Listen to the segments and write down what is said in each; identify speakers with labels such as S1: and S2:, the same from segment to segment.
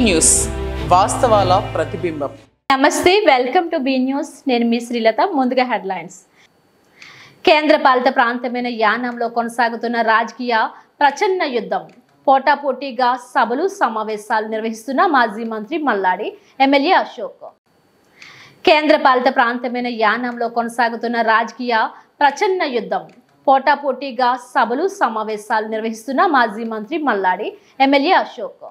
S1: News వాస్తవాల ప్రతిబింబం.
S2: నమస్తే, welcome to be news. నేను మీ శ్రీలత. ముందుగా హెడ్లైన్స్. కేంద్ర పాలిత ప్రాంతమైన యానాంలో కొనసాగుతున్న రాజకీయ ప్రచన్న యుద్ధం. పోటాపోటీగా సభలు సమావేశాలు నిర్వహిస్తున్న మాజీ మంత్రి మల్లాడి, ఎమ్మెల్యే అశోక్. కేంద్ర పాలిత ప్రాంతమైన యానాంలో కొనసాగుతున్న రాజకీయ ప్రచన్న యుద్ధం. పోటాపోటీగా సభలు సమావేశాలు నిర్వహిస్తున్న మాజీ మంత్రి మల్లాడి, ఎమ్మెల్యే అశోక్.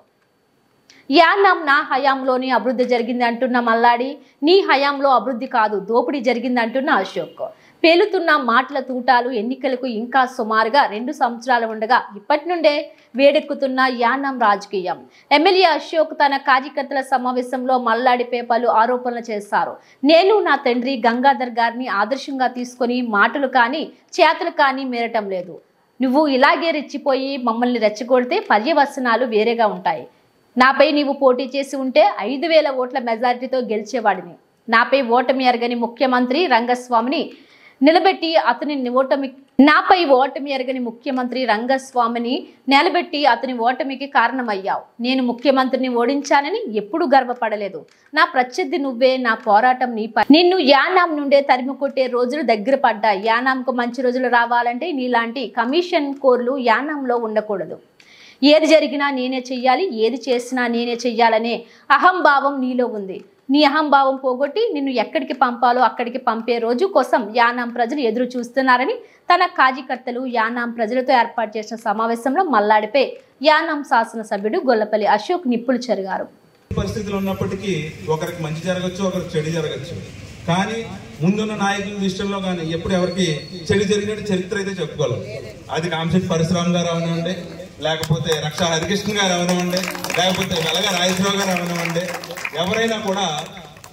S2: యానాం నా హయాంలోని అభివృద్ధి జరిగింది అంటున్న మల్లాడి, నీ హయాంలో అభివృద్ధి కాదు దోపిడీ జరిగింది అంటున్న అశోక్. పేలుతున్న మాటల తూటాలు. ఎన్నికలకు ఇంకా సుమారుగా 2 సంవత్సరాలు ఉండగా ఇప్పటి నుండే వేడెక్కుతున్న యానాం రాజకీయం. ఎమ్మెల్యే అశోక్ తన కార్యకర్తల సమావేశంలో మల్లాడిపై పలు ఆరోపణలు చేశారు. నేను నా తండ్రి గంగాధర్ గారిని ఆదర్శంగా తీసుకొని మాటలు కానీ చేతలు కానీ మేరటం లేదు. నువ్వు ఇలాగే రెచ్చిపోయి మమ్మల్ని రెచ్చగొడితే పర్యవసనాలు వేరేగా ఉంటాయి. నాపై నీవు పోటీ చేసి ఉంటే 5,000 ఓట్ల మెజారిటీతో గెలిచేవాడిని. నాపై ఓటమి ఎరగని ముఖ్యమంత్రి రంగస్వామిని నిలబెట్టి అతని ఓటమికి కారణమయ్యావు. నేను ముఖ్యమంత్రిని ఓడించానని ఎప్పుడు గర్వపడలేదు. నా ప్రత్యర్థి నువ్వే, నా పోరాటం నీపై. నిన్ను యానాం నుండే తరిమి కొట్టే రోజులు దగ్గర పడ్డాయి. యానాంకు మంచి రోజులు రావాలంటే నీలాంటి కమిషన్ కోర్లు యానాంలో ఉండకూడదు. ఏది జరిగినా నేనే చెయ్యాలి, ఏది చేసినా నేనే చెయ్యాలనే అహంభావం నీలో ఉంది. నీ అహంభావం పోగొట్టి నిన్ను ఎక్కడికి పంపాలో అక్కడికి పంపే రోజు కోసం యానాం ప్రజలు ఎదురు చూస్తున్నారని తన కార్యకర్తలు యానాం ప్రజలతో ఏర్పాటు చేసిన సమావేశంలో మల్లాడిపై యానాం శాసనసభ్యుడు గొల్లపల్లి అశోక్ నిప్పులు చెరిగారు.
S3: పరిస్థితులు ఉన్నప్పటికీ ఒకరికి మంచి జరగచ్చు, ఒకరికి చెడు జరగచ్చు. కానీ ముందున్న నాయకుల విషయంలో కానీ ఎప్పుడు ఎవరికి చెడు జరిగినట్టు చరిత్ర అయితే చెప్పుకోలేదు. అది కాంశెట్టి పరశురామ్ గారు అవనివ్వండి, లేకపోతే రక్ష హరికృష్ణ గారు అవనివ్వండి, లేకపోతే వెలగ రాజేశ్వరరావు గారు అవనివ్వండి, ఎవరైనా కూడా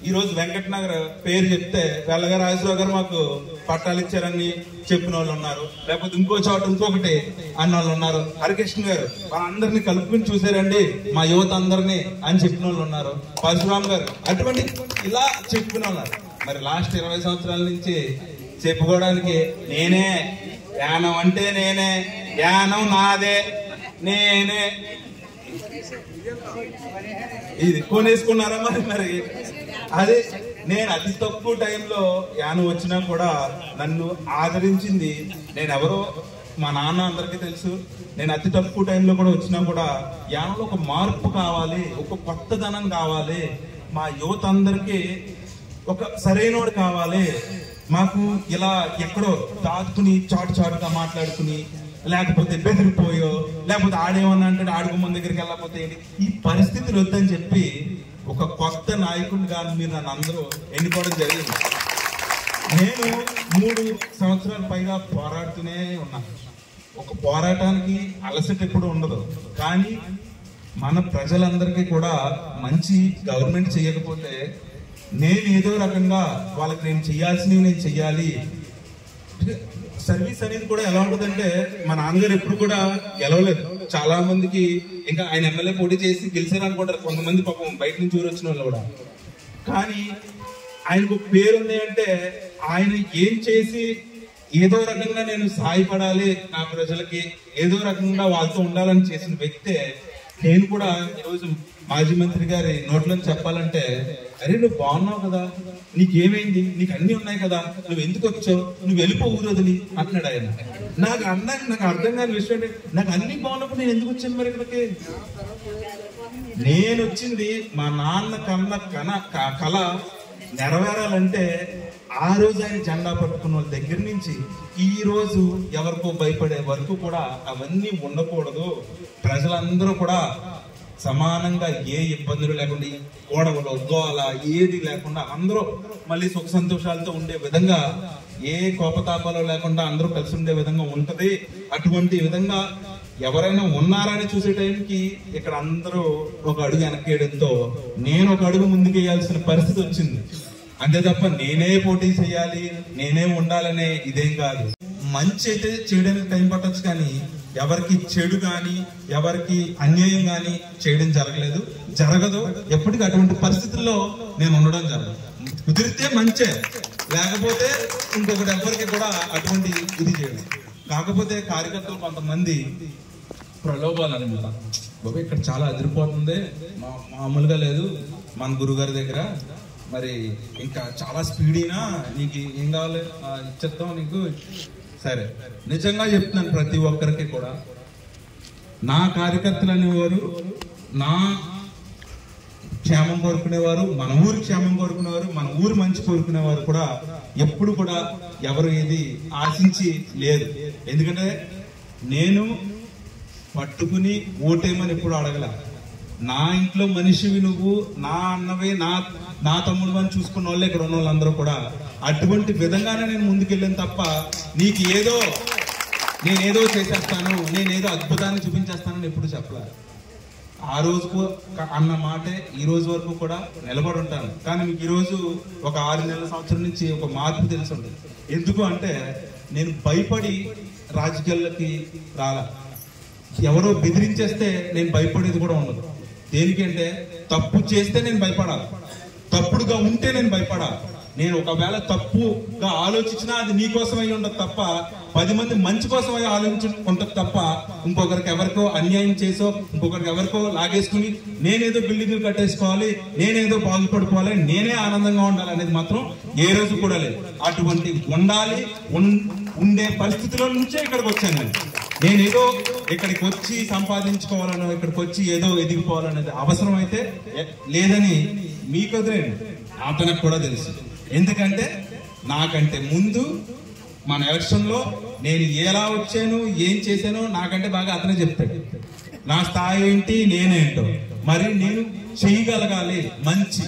S3: ఈరోజు వెంకటనగర్ పేరు చెప్తే వెలగ రాజేశ్వరరావు గారు మాకు పట్టాలు ఇచ్చారని చెప్పిన వాళ్ళు ఉన్నారు, లేకపోతే ఇంకో చోట ఇంకొకటి అన్న వాళ్ళు ఉన్నారు. హరికృష్ణ గారు వాళ్ళందరినీ కలుపుకుని చూసారండి మా యువత అందరినీ అని చెప్పిన వాళ్ళు ఉన్నారు. పరశురామ్ గారు అటువంటి ఇలా చెప్పిన ఉన్నారు. మరి లాస్ట్ 20 సంవత్సరాల నుంచి చెప్పుకోవడానికి నేనే, యానం అంటే నేనే, యానం నాదే, నేనే, ఇది కొనేసుకున్నారా మరి అదే. నేను అతి తక్కువ టైంలో యానం వచ్చినా కూడా నన్ను ఆదరించింది. నేను ఎవరో మా నాన్న అందరికీ తెలుసు. నేను అతి తక్కువ టైంలో కూడా వచ్చినా కూడా యానంలో ఒక మార్పు కావాలి, ఒక కొత్తదనం కావాలి, మా యువత అందరికీ ఒక సరైనోడు కావాలి. మాకు ఇలా ఎక్కడో దాచుకుని చాటుగా మాట్లాడుకుని, లేకపోతే బెదిరిపోయో, లేకపోతే ఆడేమన్నా అంటే ఆడుకు ముందు దగ్గరికి వెళ్ళకపోతే ఈ పరిస్థితులు వద్దని చెప్పి ఒక కొత్త నాయకుడిగా మీరు నన్ను అందరూ ఎన్నుకోవడం జరిగింది. నేను 3 సంవత్సరాల పైగా పోరాడుతూనే ఉన్నాను. ఒక పోరాటానికి అలసట ఎప్పుడు ఉండదు. కానీ మన ప్రజలందరికీ కూడా మంచి గవర్నమెంట్ చేయకపోతే నేను ఏదో రకంగా వాళ్ళకి నేను చేయాల్సినవి నేను చెయ్యాలి. సర్వీస్ అనేది కూడా ఎలా ఉంటుందంటే మా నాన్నగారు ఎప్పుడు కూడా గెలవలేదు. చాలా మందికి ఇంకా ఆయన ఎమ్మెల్యే పోటీ చేసి గెలిచారు అనుకుంటారు కొంతమంది, పాపం బయట నుంచి ఊరు వచ్చిన వాళ్ళు కూడా. కానీ ఆయనకు పేరు ఉంది అంటే ఆయన ఏం చేసి ఏదో రకంగా నేను సహాయపడాలి నా ప్రజలకి, ఏదో రకంగా వాళ్ళతో ఉండాలని చేసిన వ్యక్తే. నేను కూడా ఈరోజు మాజీ మంత్రి గారి నోట్లో చెప్పాలంటే, అరే నువ్వు బాగున్నావు కదా, నీకేమైంది, నీకు అన్ని ఉన్నాయి కదా, నువ్వు ఎందుకు వచ్చావు, నువ్వు వెళ్ళిపో ఊరు వదిలి అంటున్నాడు ఆయన. నాకు అర్థం కాని విషయం అంటే, నాకు అన్ని బాగున్నప్పుడు నేను ఎందుకు వచ్చాను మరి ఇక్కడికి? నేను వచ్చింది మా నాన్న కళ నెరవేరాలంటే ఆ రోజు ఆయన జెండా పట్టుకున్న వాళ్ళ దగ్గర నుంచి ఈ రోజు ఎవరికో భయపడే వరకు కూడా అవన్నీ ఉండకూడదు. ప్రజలందరూ కూడా సమానంగా ఏ ఇబ్బందులు లేకుండా, గొడవలు గోల ఏది లేకుండా అందరూ మళ్ళీ సుఖ సంతోషాలతో ఉండే విధంగా, ఏ కోపతాపాలు లేకుండా అందరూ కలిసి ఉండే విధంగా ఉంటది. అటువంటి విధంగా ఎవరైనా ఉన్నారని చూసే టైంకి ఇక్కడ అందరూ ఒక అడుగు వెనక్కేయడంతో నేను ఒక అడుగు ముందుకేయాల్సిన పరిస్థితి వచ్చింది. అంతే తప్ప నేనే పోటీ చేయాలి, నేనే ఉండాలనే ఇదేం కాదు. మంచి అయితే చేయడానికి టైం పట్టొచ్చు, కానీ ఎవరికి చెడు కానీ ఎవరికి అన్యాయం కానీ చేయడం జరగదు. ఎప్పటికీ అటువంటి పరిస్థితుల్లో నేను ఉండడం జరగదు. కుదిరితే మంచే, లేకపోతే ఇంకొకటి ఎవరికి కూడా అటువంటి ఇది చేయడం. కాకపోతే కార్యకర్తలు కొంతమంది ప్రలోభాలు అనమాట, బాబు ఇక్కడ చాలా అదిరిపోతుంది, మామూలుగా లేదు మన గురుగారి దగ్గర, మరి ఇంకా చాలా స్పీడీనా, నీకు ఏం కావాలి ఇచ్చేస్తాం నీకు. సరే, నిజంగా చెప్తున్నాను, ప్రతి ఒక్కరికి కూడా నా కార్యకర్తలు అనేవారు నా క్షేమం కోరుకునేవారు, మన ఊరి క్షేమం కోరుకునేవారు, మన ఊరు మంచి కోరుకునేవారు కూడా ఎప్పుడు కూడా ఎవరు ఏది ఆశించి లేదు. ఎందుకంటే నేను పట్టుకుని ఓటేమని ఎప్పుడు అడగల. నా ఇంట్లో మనిషివి నువ్వు, నా అన్నవే, నా తమ్ముడు అని చూసుకున్న వాళ్ళే ఇక్కడ ఉన్న వాళ్ళందరూ కూడా. అటువంటి విధంగానే నేను ముందుకెళ్ళాను తప్ప నీకు ఏదో నేనేదో చేసేస్తాను, నేనేదో అద్భుతాన్ని చూపించేస్తానని ఎప్పుడు చెప్పలే. ఆ రోజుకు అన్న మాటే ఈ రోజు వరకు కూడా నిలబడి ఉంటాను. కానీ మీకు ఈరోజు ఒక 6 నెలల సంవత్సరం నుంచి ఒక మార్పు తెలిసి ఉంటుంది. ఎందుకు అంటే నేను భయపడి రాజకీయాల్లోకి రాలా. ఎవరో బెదిరించేస్తే నేను భయపడేది కూడా ఉండదు. దేనికంటే తప్పు చేస్తే నేను భయపడాలి, తప్పుడుగా ఉంటే నేను భయపడాలి. నేను ఒకవేళ తప్పుగా ఆలోచించినా అది నీ కోసం అయి ఉండదు తప్ప 10 మంది మంచి కోసం అయి ఆలోచించి ఉంటుంది తప్ప ఇంకొకరికి ఎవరికో అన్యాయం చేసో ఇంకొకరికి ఎవరికో లాగేసుకుని నేనేదో బిల్డింగ్లు కట్టేసుకోవాలి, నేనేదో బాగుపడిపోవాలి, నేనే ఆనందంగా ఉండాలి అనేది మాత్రం ఏ రోజు కూడా లేదు. అటువంటి ఉండాలి ఉండే పరిస్థితిలో నుంచే ఇక్కడికి వచ్చాను. నేనేదో ఇక్కడికి వచ్చి సంపాదించుకోవాలనో ఇక్కడికి వచ్చి ఏదో ఎదిగిపోవాలనేది అవసరం అయితే లేదని మీకు వదిలేండి, అతనికి కూడా తెలుసు. ఎందుకంటే నాకంటే ముందు మన ఎలక్షన్ లో నేను ఎలా వచ్చాను, ఏం చేశానో నాకంటే బాగా అతనే చెప్తాడు. నా స్థాయి ఏంటి, నేనేంటో. మరి నేను చేయగలగాలి, మంచి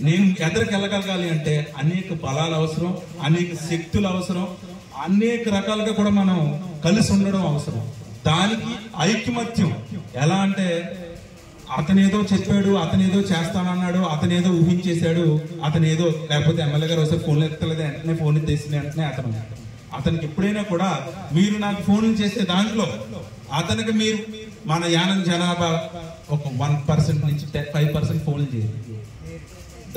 S3: నేను ఎదరికెళ్ళగలగాలి అంటే అనేక బలాలు అవసరం, అనేక శక్తులు అవసరం, అనేక రకాలుగా కూడా మనం కలిసి ఉండడం అవసరం. దానికి ఐకమత్యం ఎలా అంటే అతనేదో చెప్పాడు, అతనేదో చేస్తానన్నాడు, అతనేదో ఊహించేశాడు, అతనేదో లేకపోతే ఎమ్మెల్యే గారు వస్తే ఫోన్ ఎత్తలేదు, వెంటనే ఫోన్ ఎత్తేసిన వెంటనే అతనికి ఎప్పుడైనా కూడా మీరు నాకు ఫోన్ చేసే దాంట్లో అతనికి మీరు మన యానం జనాభా ఒక 1% నుంచి 5% ఫోన్లు చేయాలి.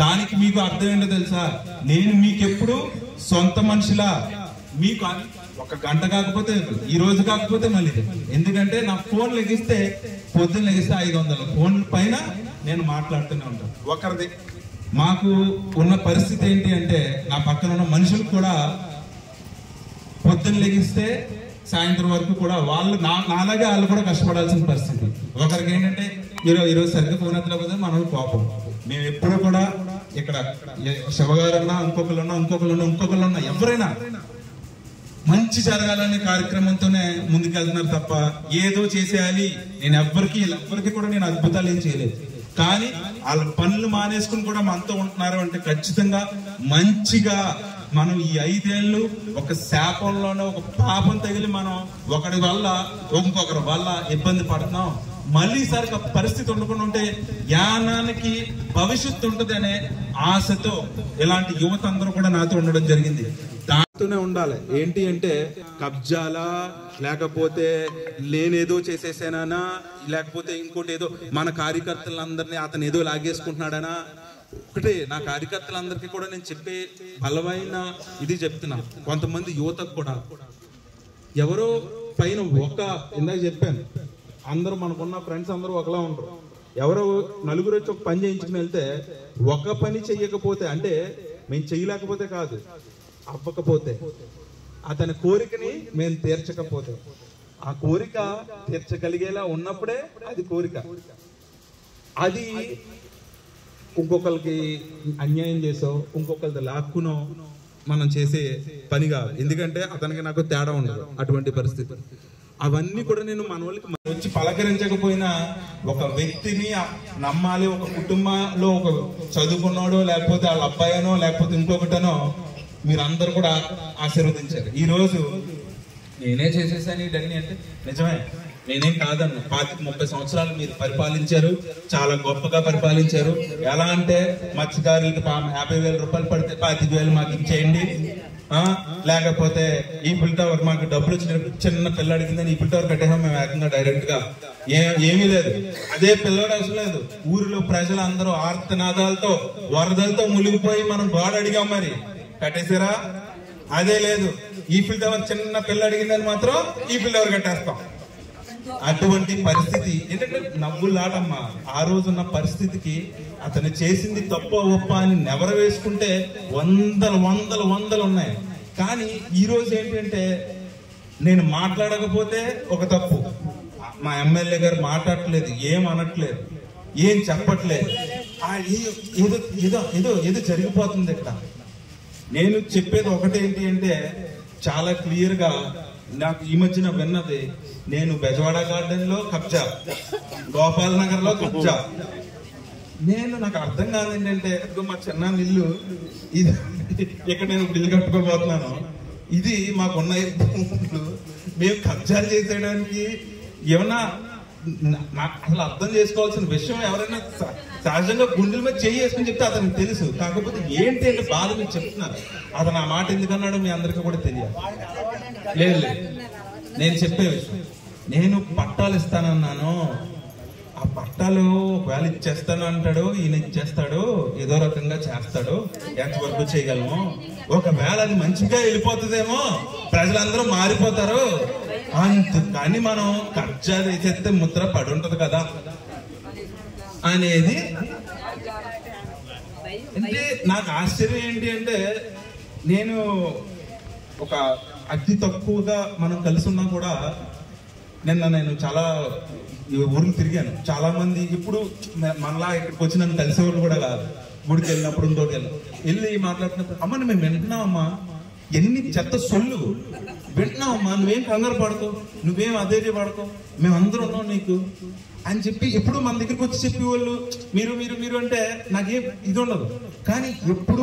S3: దానికి మీకు అర్థం ఏంటో తెలుసా, నేను మీకెప్పుడు సొంత మనిషిలా మీకు ఒక గంట కాకపోతే ఈ రోజు కాకపోతే మళ్ళీ. ఎందుకంటే నా ఫోన్ లెగిస్తే పొద్దున్న లెగిస్తే 500 ఫోన్ పైన నేను మాట్లాడుతూనే ఉంటాను. ఒకరిది మాకు ఉన్న పరిస్థితి ఏంటి అంటే నా పక్కన ఉన్న మనుషులు కూడా పొద్దున్న లెగిస్తే సాయంత్రం వరకు కూడా వాళ్ళు నాలాగే వాళ్ళు కూడా కష్టపడాల్సిన పరిస్థితి. ఒకరికి ఏంటంటే ఈరోజు సరిగ్గా ఫోన్ ఎత్తలేకపోతే మనం కోపం. మేము ఎప్పుడూ కూడా ఇక్కడ శివగారన్నా ఇంకొకళ్ళన్నా ఎవరైనా మంచి జరగాలనే కార్యక్రమంతోనే ముందుకెళ్తున్నారు తప్ప ఏదో చేసేయాలి. నేను ఎవరికి కూడా నేను అద్భుతాలు ఏం చేయలేదు. కానీ వాళ్ళ పనులు మానేసుకుని కూడా మనతో ఉంటున్నారు అంటే ఖచ్చితంగా మంచిగా మనం ఈ 5 ఏళ్ళు ఒక శాపంలోనే ఒక పాపం తగిలి మనం ఒకరి వల్ల ఇంకొకరి వల్ల ఇబ్బంది పడుతున్నాం. మళ్ళీ సరిగ్గా పరిస్థితి ఉండకుండా ఉంటే యానానికి భవిష్యత్తు ఉంటుంది అనే ఆశతో ఇలాంటి యువత అందరూ కూడా నాతో ఉండడం జరిగింది. దాంతోనే ఉండాలి. ఏంటి అంటే కబ్జాలా, లేకపోతే నేనేదో చేసేసానా, లేకపోతే ఇంకోటి ఏదో మన కార్యకర్తలందరినీ అతను ఏదో లాగేసుకుంటున్నాడనా. ఒకటే నా కార్యకర్తలందరికీ కూడా నేను చెప్పే బలమైన ఇది చెప్తున్నా. కొంతమంది యువతకు కూడా ఎవరో పైన ఇందాక చెప్పాను, అందరూ మనకున్న ఫ్రెండ్స్ అందరూ ఒకలా ఉంటారు. ఎవరో నలుగురు వచ్చి ఒక పని చేయించుకుని వెళ్తే ఒక పని చెయ్యకపోతే అంటే మేము చెయ్యలేకపోతే కాదు, అవ్వకపోతే అతని కోరికని మేము తీర్చకపోతే, ఆ కోరిక తీర్చగలిగేలా ఉన్నప్పుడే అది కోరిక. అది ఇంకొకరికి అన్యాయం చేసో ఇంకొకరిది లాక్కునో మనం చేసే పని కాదు. ఎందుకంటే అతనికి నాకు తేడా ఉండదు అటువంటి పరిస్థితి. అవన్నీ కూడా నేను మన వాళ్ళకి వచ్చి పలకరించకపోయినా ఒక వ్యక్తిని నమ్మాలి. ఒక కుటుంబంలో ఒక చదువుకున్నాడో లేకపోతే వాళ్ళ అబ్బాయినో లేకపోతే ఇంకొకటనో మీరందరూ కూడా ఆశీర్వదించారు. ఈ రోజు నేనే చేసేసాను ఇవన్నీ అంటే నిజమే, నేనేం కాదన్ను. 25-30 సంవత్సరాలు మీరు పరిపాలించారు, చాలా గొప్పగా పరిపాలించారు. ఎలా అంటే మత్స్యకారులకి 50,000 రూపాయలు పడితే 25,000 మాకు ఇచ్చేయండి, లేకపోతే ఈ ఈఫిల్ టవర్ మాకు డబ్బులు వచ్చినప్పుడు చిన్న పిల్ల అడిగిందని ఈఫిల్ టవర్ కట్టేసాం మేము ఏకంగా డైరెక్ట్ గా. ఏమీ లేదు. అదే పిల్లడు అవసరం లేదు. ఊరిలో ప్రజలందరూ ఆర్తనాదాలతో వరదలతో మునిగిపోయి మనం గోడ అడిగాం, మరి కట్టేసారా? అదే లేదు. ఈఫిల్ టవర్ చిన్న పిల్ల అడిగిందని మాత్రం ఈఫిల్ టవర్ కట్టేస్తాం. అటువంటి పరిస్థితి ఏంటంటే నవ్వులాటమ్మా. ఆ రోజున్న పరిస్థితికి అతను చేసింది తప్ప ఒప్ప అని నెవర వేసుకుంటే వందలు ఉన్నాయి. కానీ ఈ రోజు ఏంటంటే నేను మాట్లాడకపోతే ఒక తప్పు, మా ఎమ్మెల్యే గారు మాట్లాడట్లేదు, ఏం అనట్లేదు, ఏం చెప్పట్లేదు, ఏదో ఏదో ఏదో ఏదో జరిగిపోతుంది ఇక్కడ. నేను చెప్పేది ఒకటేంటి అంటే చాలా క్లియర్ గా నాకు ఈ మధ్యన విన్నది, నేను బెజవాడ గార్డెన్ లో కబ్జా, గోపాల్ నగర్ లో కబ్జా. నాకు అర్థం కాదు ఏంటంటే మా చిన్న ఇల్లు ఇది, ఇక్కడ నేను ఇల్లు కట్టుకోబోతున్నాను, ఇది మాకున్న భూములు మేము కబ్జాలు చేసేయడానికి ఏమన్నా నాకు అసలు అర్థం చేసుకోవాల్సిన విషయం. ఎవరైనా సహజంగా గుండెల మీద చేయి వేసుకుని చెప్తే అతనికి తెలుసు. కాకపోతే ఏంటి అంటే బాధ మీకు చెప్తున్నారు. అతను ఆ మాట ఎందుకన్నాడో మీ అందరికీ కూడా తెలియాలి. లేదు నేను చెప్పే విషయం, నేను పట్టాలు ఇస్తానన్నాను, ఆ పట్టాలు ఒకవేళ ఇచ్చేస్తాను అంటాడు, ఈయన ఇచ్చేస్తాడు, ఏదో రకంగా చేస్తాడు, ఎంతవరకు చేయగలము, ఒకవేళ అది మంచిగా వెళ్ళిపోతుందేమో, ప్రజలందరూ మారిపోతారు, అందుకని మనం కబ్జా చేసేస్తే ముద్ర పడి ఉంటది కదా అనేది. అంటే నాకు ఆశ్చర్యం ఏంటి అంటే, నేను ఒక అతి తక్కువగా మనం కలిసి ఉన్నా కూడా నిన్న నేను చాలా ఊర్లు తిరిగాను. చాలా మంది ఇప్పుడు మనలా ఇక్కడికి వచ్చి నన్ను కలిసేవాళ్ళు కూడా కాదు. గుడికి వెళ్ళినప్పుడు ఇంకోటి వెళ్ళి మాట్లాడుతున్నప్పుడు, అమ్మ మేము వింటున్నామమ్మా, ఎన్ని చెత్త సొల్లు వింటున్నావమ్మా, నువ్వేం కంగారు పడుకో, నువ్వేం అధైర్య పడుకో, మేమందరూ ఉన్నాం నీకు అని చెప్పి ఎప్పుడు మన దగ్గరికి వచ్చి చెప్పేవాళ్ళు. మీరు మీరు మీరు అంటే నాకేం ఇది ఉండదు. కానీ ఎప్పుడు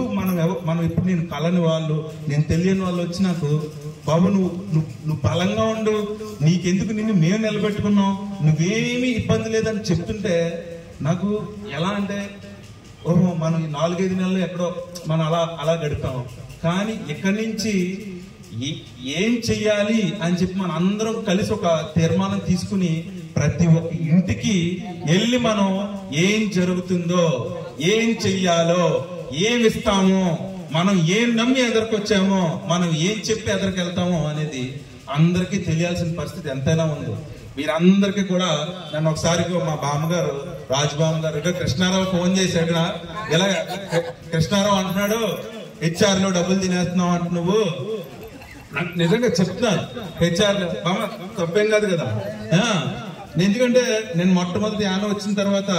S3: మనం ఎప్పుడు నేను కలని వాళ్ళు, నేను తెలియని వాళ్ళు వచ్చి నాకు, బాబు నువ్వు బలంగా ఉండు, నీకెందుకు, మేము నిలబెట్టుకున్నాం, నువ్వేమీ ఇబ్బంది లేదని చెప్తుంటే నాకు ఎలా అంటే, ఓహో మనం 4-5 నెలలు ఎక్కడో మనం అలా గడిపాము. కానీ ఇక్కడి నుంచి ఏం చెయ్యాలి అని చెప్పి మనం అందరం కలిసి ఒక తీర్మానం తీసుకుని ప్రతి ఒక్క ఇంటికి వెళ్ళి మనం ఏం జరుగుతుందో, ఏం చెయ్యాలో, ఏం ఇస్తామో, మనం ఏం నమ్మి ఎదురుకొచ్చామో, మనం ఏం చెప్పి ఎదురుకెళ్తామో అనేది అందరికీ తెలియాల్సిన పరిస్థితి ఎంతైనా ఉంది. మీరందరికీ కూడా నన్ను ఒకసారి మా బామ్మగారు రాజబాబు గారు కృష్ణారావు ఫోన్ చేశాడు. ఇలా కృష్ణారావు అంటున్నాడు, HR లో డబ్బులు తినేస్తున్నావు అంటు, నువ్వు నాకు నిజంగా చెప్తున్నాను, HR బామ్మ తప్పేం కాదు కదా. ఎందుకంటే నేను మొట్టమొదటి యానం వచ్చిన తర్వాత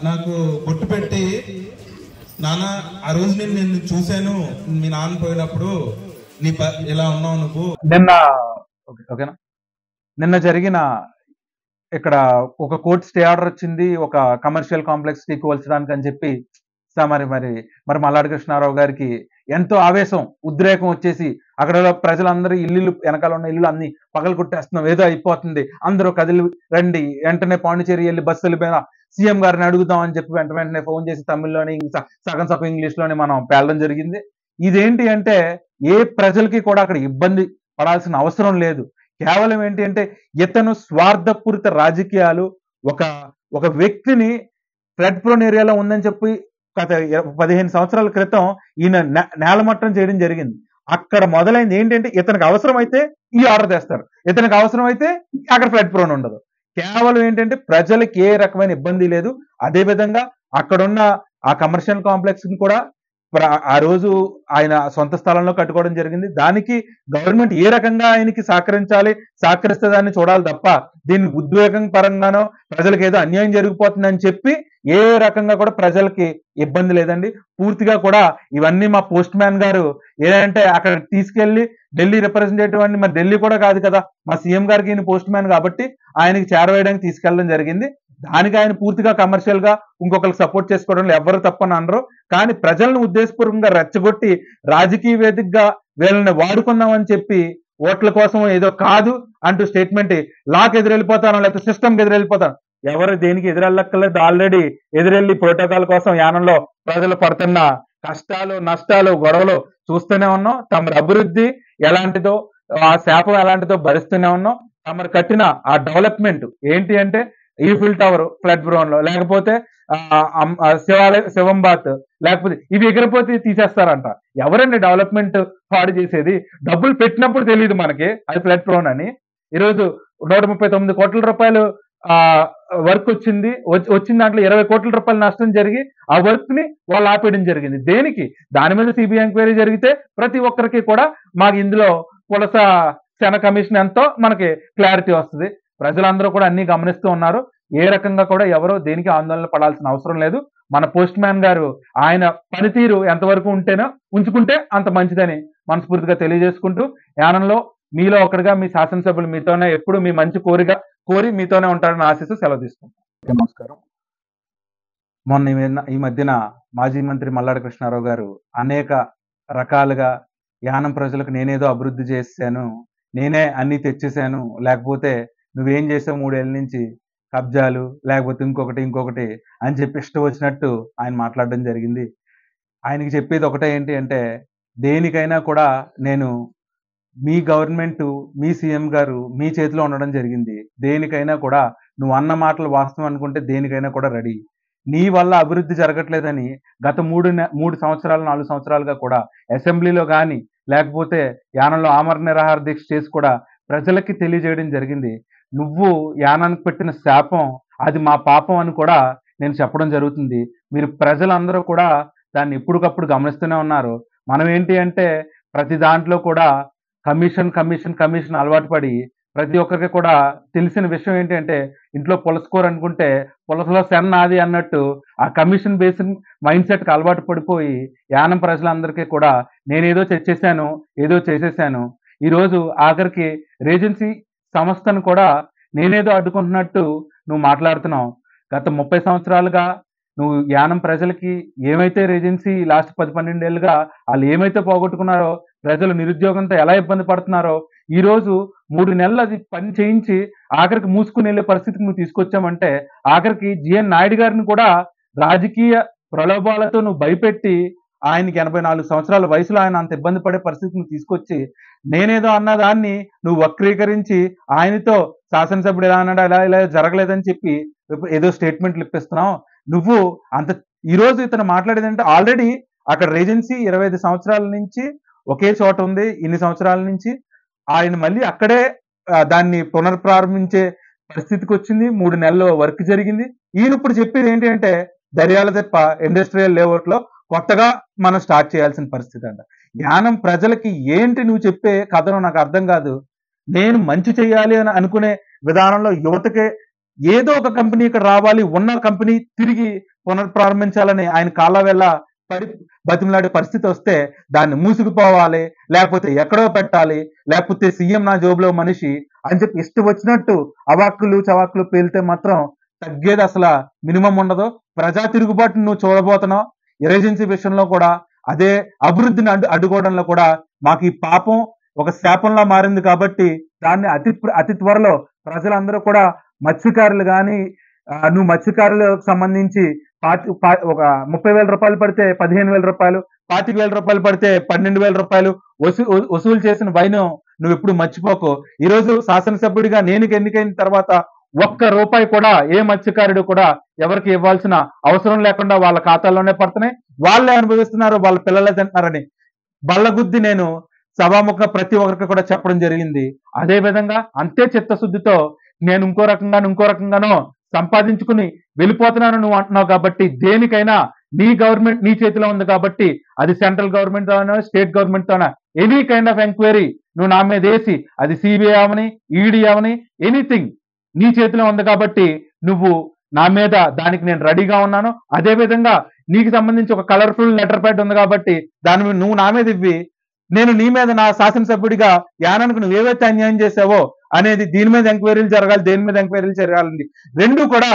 S3: నాకు బొట్టు పెట్టి, నాన్న ఆ రోజు నేను చూశాను, మీ నాన్న పోయినప్పుడు ఇలా ఉన్నావు నువ్వు.
S4: నిన్న జరిగిన ఇక్కడ ఒక కోర్టు స్టే ఆర్డర్ వచ్చింది, ఒక కమర్షియల్ కాంప్లెక్స్ కి కూల్చడానికి అని చెప్పి. మరి మల్లాడి కృష్ణారావు గారికి ఎంతో ఆవేశం, ఉద్రేకం వచ్చేసి అక్కడ ప్రజలందరూ ఇల్లు వెనకాల ఉన్న ఇల్లు అన్ని పగలు కొట్టేస్తున్నాం, ఏదో అయిపోతుంది, అందరూ కదిలి రండి, వెంటనే పాండిచేరి వెళ్ళి బస్సు వెళ్ళిపోయిన సీఎం గారిని అడుగుదాం అని చెప్పి వెంటనే ఫోన్ చేసి తమిళ్లోని సగం ఇంగ్లీష్ లోని మనం పేలడం జరిగింది. ఇదేంటి అంటే ఏ ప్రజలకి కూడా అక్కడ ఇబ్బంది పడాల్సిన అవసరం లేదు. కేవలం ఏంటి అంటే ఇతను స్వార్థపూరిత రాజకీయాలు, ఒక వ్యక్తిని ఫ్లడ్ ప్రోన్ ఏరియాలో ఉందని చెప్పి గత 15 సంవత్సరాల క్రితం ఈయన నేలమట్టం చేయడం జరిగింది. అక్కడ మొదలైంది ఏంటంటే ఇతనికి అవసరమైతే ఈ ఆర్డర్ తెస్తారు, ఇతనికి అవసరమైతే అక్కడ ఫ్లడ్ ప్రోన్ ఉండదు. కేవలం ఏంటంటే ప్రజలకి ఏ రకమైన ఇబ్బంది లేదు. అదే విధంగా అక్కడున్న ఆ కమర్షియల్ కాంప్లెక్స్ ని కూడా ఆ రోజు ఆయన సొంత స్థలంలో కట్టుకోవడం జరిగింది. దానికి గవర్నమెంట్ ఏ రకంగా ఆయనకి సహకరిస్తే దాన్ని చూడాలి తప్ప దీన్ని ఉద్వేగం పరంగానో ప్రజలకు ఏదో అన్యాయం జరిగిపోతుందని చెప్పి ఏ రకంగా కూడా ప్రజలకి ఇబ్బంది లేదండి. పూర్తిగా కూడా ఇవన్నీ మా పోస్ట్ మ్యాన్ గారు ఏదంటే అక్కడ తీసుకెళ్లి ఢిల్లీ రిప్రజెంటేటివ్ అని, మరి ఢిల్లీ కూడా కాదు కదా, మా సీఎం గారికి ఈయన పోస్ట్ మ్యాన్ కాబట్టి ఆయనకి చేరవేయడానికి తీసుకెళ్ళడం జరిగింది. దానికి ఆయన పూర్తిగా కమర్షియల్ గా ఇంకొకరికి సపోర్ట్ చేసుకోవడంలో ఎవరు తప్పని అనరు. కానీ ప్రజలను ఉద్దేశపూర్వకంగా రెచ్చగొట్టి రాజకీయ వేదికగా వీళ్ళని వాడుకుందామని చెప్పి ఓట్ల కోసం ఏదో కాదు అంటూ స్టేట్మెంట్, లాక్ ఎదురెళ్ళిపోతాను లేకపోతే సిస్టమ్కి ఎదురెళ్ళిపోతాను, ఎవరు దేనికి ఎదురెళ్ళక్కర్లేదు. ఆల్రెడీ ఎదురెళ్ళి ప్రోటోకాల్ కోసం యానంలో ప్రజలు పడుతున్న కష్టాలు, నష్టాలు, గొడవలు చూస్తూనే ఉన్నాం. తమ అభివృద్ధి ఎలాంటిదో, ఆ శాపం ఎలాంటిదో భరిస్తూనే ఉన్నాం. తమరు కట్టిన ఆ డెవలప్మెంట్ ఏంటి అంటే ఈఫిల్ టవర్ ఫ్లడ్ బ్రోన్ లో, లేకపోతే శివంబాత్, లేకపోతే ఇవి ఎగిరిపోతే తీసేస్తారంట. ఎవరండి డెవలప్మెంట్ పాడు చేసేది? డబ్బులు పెట్టినప్పుడు తెలియదు మనకి అది ఫ్లడ్ ప్రోన్ అని. ఈరోజు 139 కోట్ల రూపాయలు వర్క్ వచ్చింది. వచ్చిన దాంట్లో 20 కోట్ల రూపాయల నష్టం జరిగి ఆ వర్క్ ని వాళ్ళు ఆపేయడం జరిగింది. దేనికి? దాని మీద సిబిఐ ఎంక్వైరీ జరిగితే ప్రతి ఒక్కరికి కూడా మాకు ఇందులో పులస సెన కమిషన్ ఎంతో మనకి క్లారిటీ వస్తుంది. ప్రజలందరూ కూడా అన్ని గమనిస్తూ ఉన్నారు. ఏ రకంగా కూడా ఎవరో దేనికి ఆందోళన పడాల్సిన అవసరం లేదు. మన పోస్ట్ మ్యాన్ గారు ఆయన పనితీరు ఎంతవరకు ఉంచుకుంటే అంత మంచిదని మనస్ఫూర్తిగా తెలియజేసుకుంటూ, యానంలో మీలో ఒకరిగా మీ శాసనసభ్యులు మీతోనే ఎప్పుడు మీ మంచి కోరి మీతోనే ఉంటారని ఆశిస్తూ సెలవు తీసుకుంటాం. నమస్కారం. మొన్న ఈ మధ్యన మాజీ మంత్రి మల్లాడి కృష్ణారావు గారు అనేక రకాలుగా యానం ప్రజలకు నేనేదో అభివృద్ధి చేశాను, నేనే అన్ని తెచ్చేసాను, లేకపోతే నువ్వేం చేసావు 3 ఏళ్ళ నుంచి కబ్జాలు, లేకపోతే ఇంకొకటి అని చెప్పి ఇష్టం వచ్చినట్టు ఆయన మాట్లాడడం జరిగింది. ఆయనకి చెప్పేది ఒకటే ఏంటి అంటే, దేనికైనా కూడా నేను మీ గవర్నమెంట్, మీ సీఎం గారు మీ చేతిలో ఉండడం జరిగింది. దేనికైనా కూడా నువ్వు అన్న మాటలు వాస్తవం అనుకుంటే దేనికైనా కూడా రెడీ. నీ వల్ల అభివృద్ధి జరగట్లేదని గత 3 సంవత్సరాలు 4 సంవత్సరాలుగా కూడా అసెంబ్లీలో కానీ లేకపోతే యానంలో ఆమరణ నిరాహార దీక్ష చేసి కూడా ప్రజలకి తెలియజేయడం జరిగింది. నువ్వు యానానికి పెట్టిన శాపం అది మా పాపం అని కూడా నేను చెప్పడం జరుగుతుంది. మీరు ప్రజలందరూ కూడా దాన్ని ఎప్పటికప్పుడు గమనిస్తూనే ఉన్నారు. మనం ఏంటి అంటే ప్రతి దాంట్లో కూడా కమిషన్ అలవాటు పడి ప్రతి ఒక్కరికి కూడా తెలిసిన విషయం ఏంటి అంటే, ఇంట్లో పులసకూర అనుకుంటే పులసలో సెన్ నాది అన్నట్టు ఆ కమిషన్ బేస్డ్ మైండ్ సెట్కి అలవాటు పడిపోయి యానం ప్రజలందరికీ కూడా నేనేదో తెచ్చేసాను, ఏదో చేసేసాను. ఈరోజు ఆఖరికి రేజెన్సీ సంస్థను కూడా నేనేదో అడ్డుకుంటున్నట్టు నువ్వు మాట్లాడుతున్నావు. గత 30 సంవత్సరాలుగా నువ్వు యానం ప్రజలకి ఏమైతే రేజెన్సీ లాస్ట్ 10-12 ఏళ్ళుగా వాళ్ళు ఏమైతే పోగొట్టుకున్నారో, ప్రజలు నిరుద్యోగంతో ఎలా ఇబ్బంది పడుతున్నారో, ఈరోజు 3 నెలలు అది పని చేయించి ఆఖరికి మూసుకుని వెళ్ళే పరిస్థితికి నువ్వు తీసుకొచ్చామంటే, ఆఖరికి జిఎన్ నాయుడు గారిని కూడా రాజకీయ ప్రలోభాలతో నువ్వు భయపెట్టి ఆయనకి 84 సంవత్సరాల వయసులో ఆయన అంత ఇబ్బంది పడే పరిస్థితికి నువ్వు తీసుకొచ్చి, నేనేదో అన్నదాన్ని నువ్వు వక్రీకరించి ఆయనతో శాసనసభ్యుడు ఎలా అన్నాడు ఇలా జరగలేదని చెప్పి ఏదో స్టేట్మెంట్లు ఇప్పిస్తున్నావు. నువ్వు అంత ఈరోజు ఇతను మాట్లాడేదంటే ఆల్రెడీ అక్కడ రేజెన్సీ 25 సంవత్సరాల నుంచి ఒకే చోట ఉంది. ఇన్ని సంవత్సరాల నుంచి ఆయన మళ్ళీ అక్కడే దాన్ని పునర్ప్రారంభించే పరిస్థితికి వచ్చింది. 3 నెలల్లో వర్క్ జరిగింది. ఈయన ఇప్పుడు చెప్పేది ఏంటి అంటే, దర్యాల తెప్ప ఇండస్ట్రియల్ లేఅవుట్ లో కొత్తగా మనం స్టార్ట్ చేయాల్సిన పరిస్థితి అంట. యానం ప్రజలకి ఏంటి నువ్వు చెప్పే కథను నాకు అర్థం కాదు. నేను మంచి చేయాలి అని అనుకునే విధానంలో యువతకే ఏదో ఒక కంపెనీ ఇక్కడ రావాలి, ఉన్న కంపెనీ తిరిగి పునర్ప్రారంభించాలని ఆయన కాళ్ళ వేళ బతిమలాడే పరిస్థితి వస్తే దాన్ని మూసుకుపోవాలి, లేకపోతే ఎక్కడో పెట్టాలి, లేకపోతే సీఎం నా జోబులో మనిషి అని చెప్పి ఇష్టం వచ్చినట్టు అవాక్కులు చవాక్కులు పేలితే మాత్రం తగ్గేది అసలు మినిమం ఉండదు. ప్రజా తిరుగుబాటును నువ్వు చూడబోతున్నావు. ఏజెన్సీ విషయంలో కూడా అదే అభివృద్ధిని అడ్డుకోవడంలో కూడా మాకు ఈ పాపం ఒక శాపంలా మారింది. కాబట్టి దాన్ని అతి త్వరలో ప్రజలందరూ కూడా మత్స్యకారులు కానీ, నువ్వు మత్స్యకారులకు సంబంధించి ఒక 30,000 రూపాయలు పడితే 15,000 రూపాయలు, 25,000 రూపాయలు పడితే 12,000 రూపాయలు వసూలు చేసిన వైను నువ్వు ఎప్పుడు మర్చిపోకు. ఈరోజు శాసనసభ్యుడిగా నేను ఎన్నికైన తర్వాత 1 రూపాయి కూడా ఏ మత్స్యకారుడు కూడా ఎవరికి ఇవ్వాల్సిన అవసరం లేకుండా వాళ్ళ ఖాతాల్లోనే పడుతున్నాయి. వాళ్ళే అనుభవిస్తున్నారు, వాళ్ళ పిల్లలే తింటున్నారని బల్లగుద్ది నేను సభాముఖంగా ప్రతి ఒక్కరికి కూడా చెప్పడం జరిగింది. అదే విధంగా అంతే చిత్తశుద్ధితో నేను ఇంకో రకంగానో సంపాదించుకుని వెళ్ళిపోతున్నాను నువ్వు అంటున్నావు. కాబట్టి దేనికైనా నీ గవర్నమెంట్ నీ చేతిలో ఉంది. కాబట్టి అది సెంట్రల్ గవర్నమెంట్ తోనో స్టేట్ గవర్నమెంట్ తోనో ఎనీ కైండ్ ఆఫ్ ఎంక్వైరీ నువ్వు నా మీద వేసి, అది సిబిఐ అవని ఈడీ అవని ఎనీథింగ్ నీ చేతిలో ఉంది. కాబట్టి నువ్వు నా మీద దానికి నేను రెడీగా ఉన్నాను. అదే విధంగా నీకు సంబంధించి ఒక కలర్ఫుల్ లెటర్ ప్యాడ్ ఉంది కాబట్టి దాన్ని నువ్వు నా మీద ఇవ్వి, నేను నీ మీద నా శాసనసభ్యుడిగా యానానికి నువ్వు ఏవైతే అన్యాయం చేసావో అనేది దీని మీద ఎంక్వైరీలు జరగాలి, దేని మీద ఎంక్వైరీలు జరగాలి, రెండు కూడా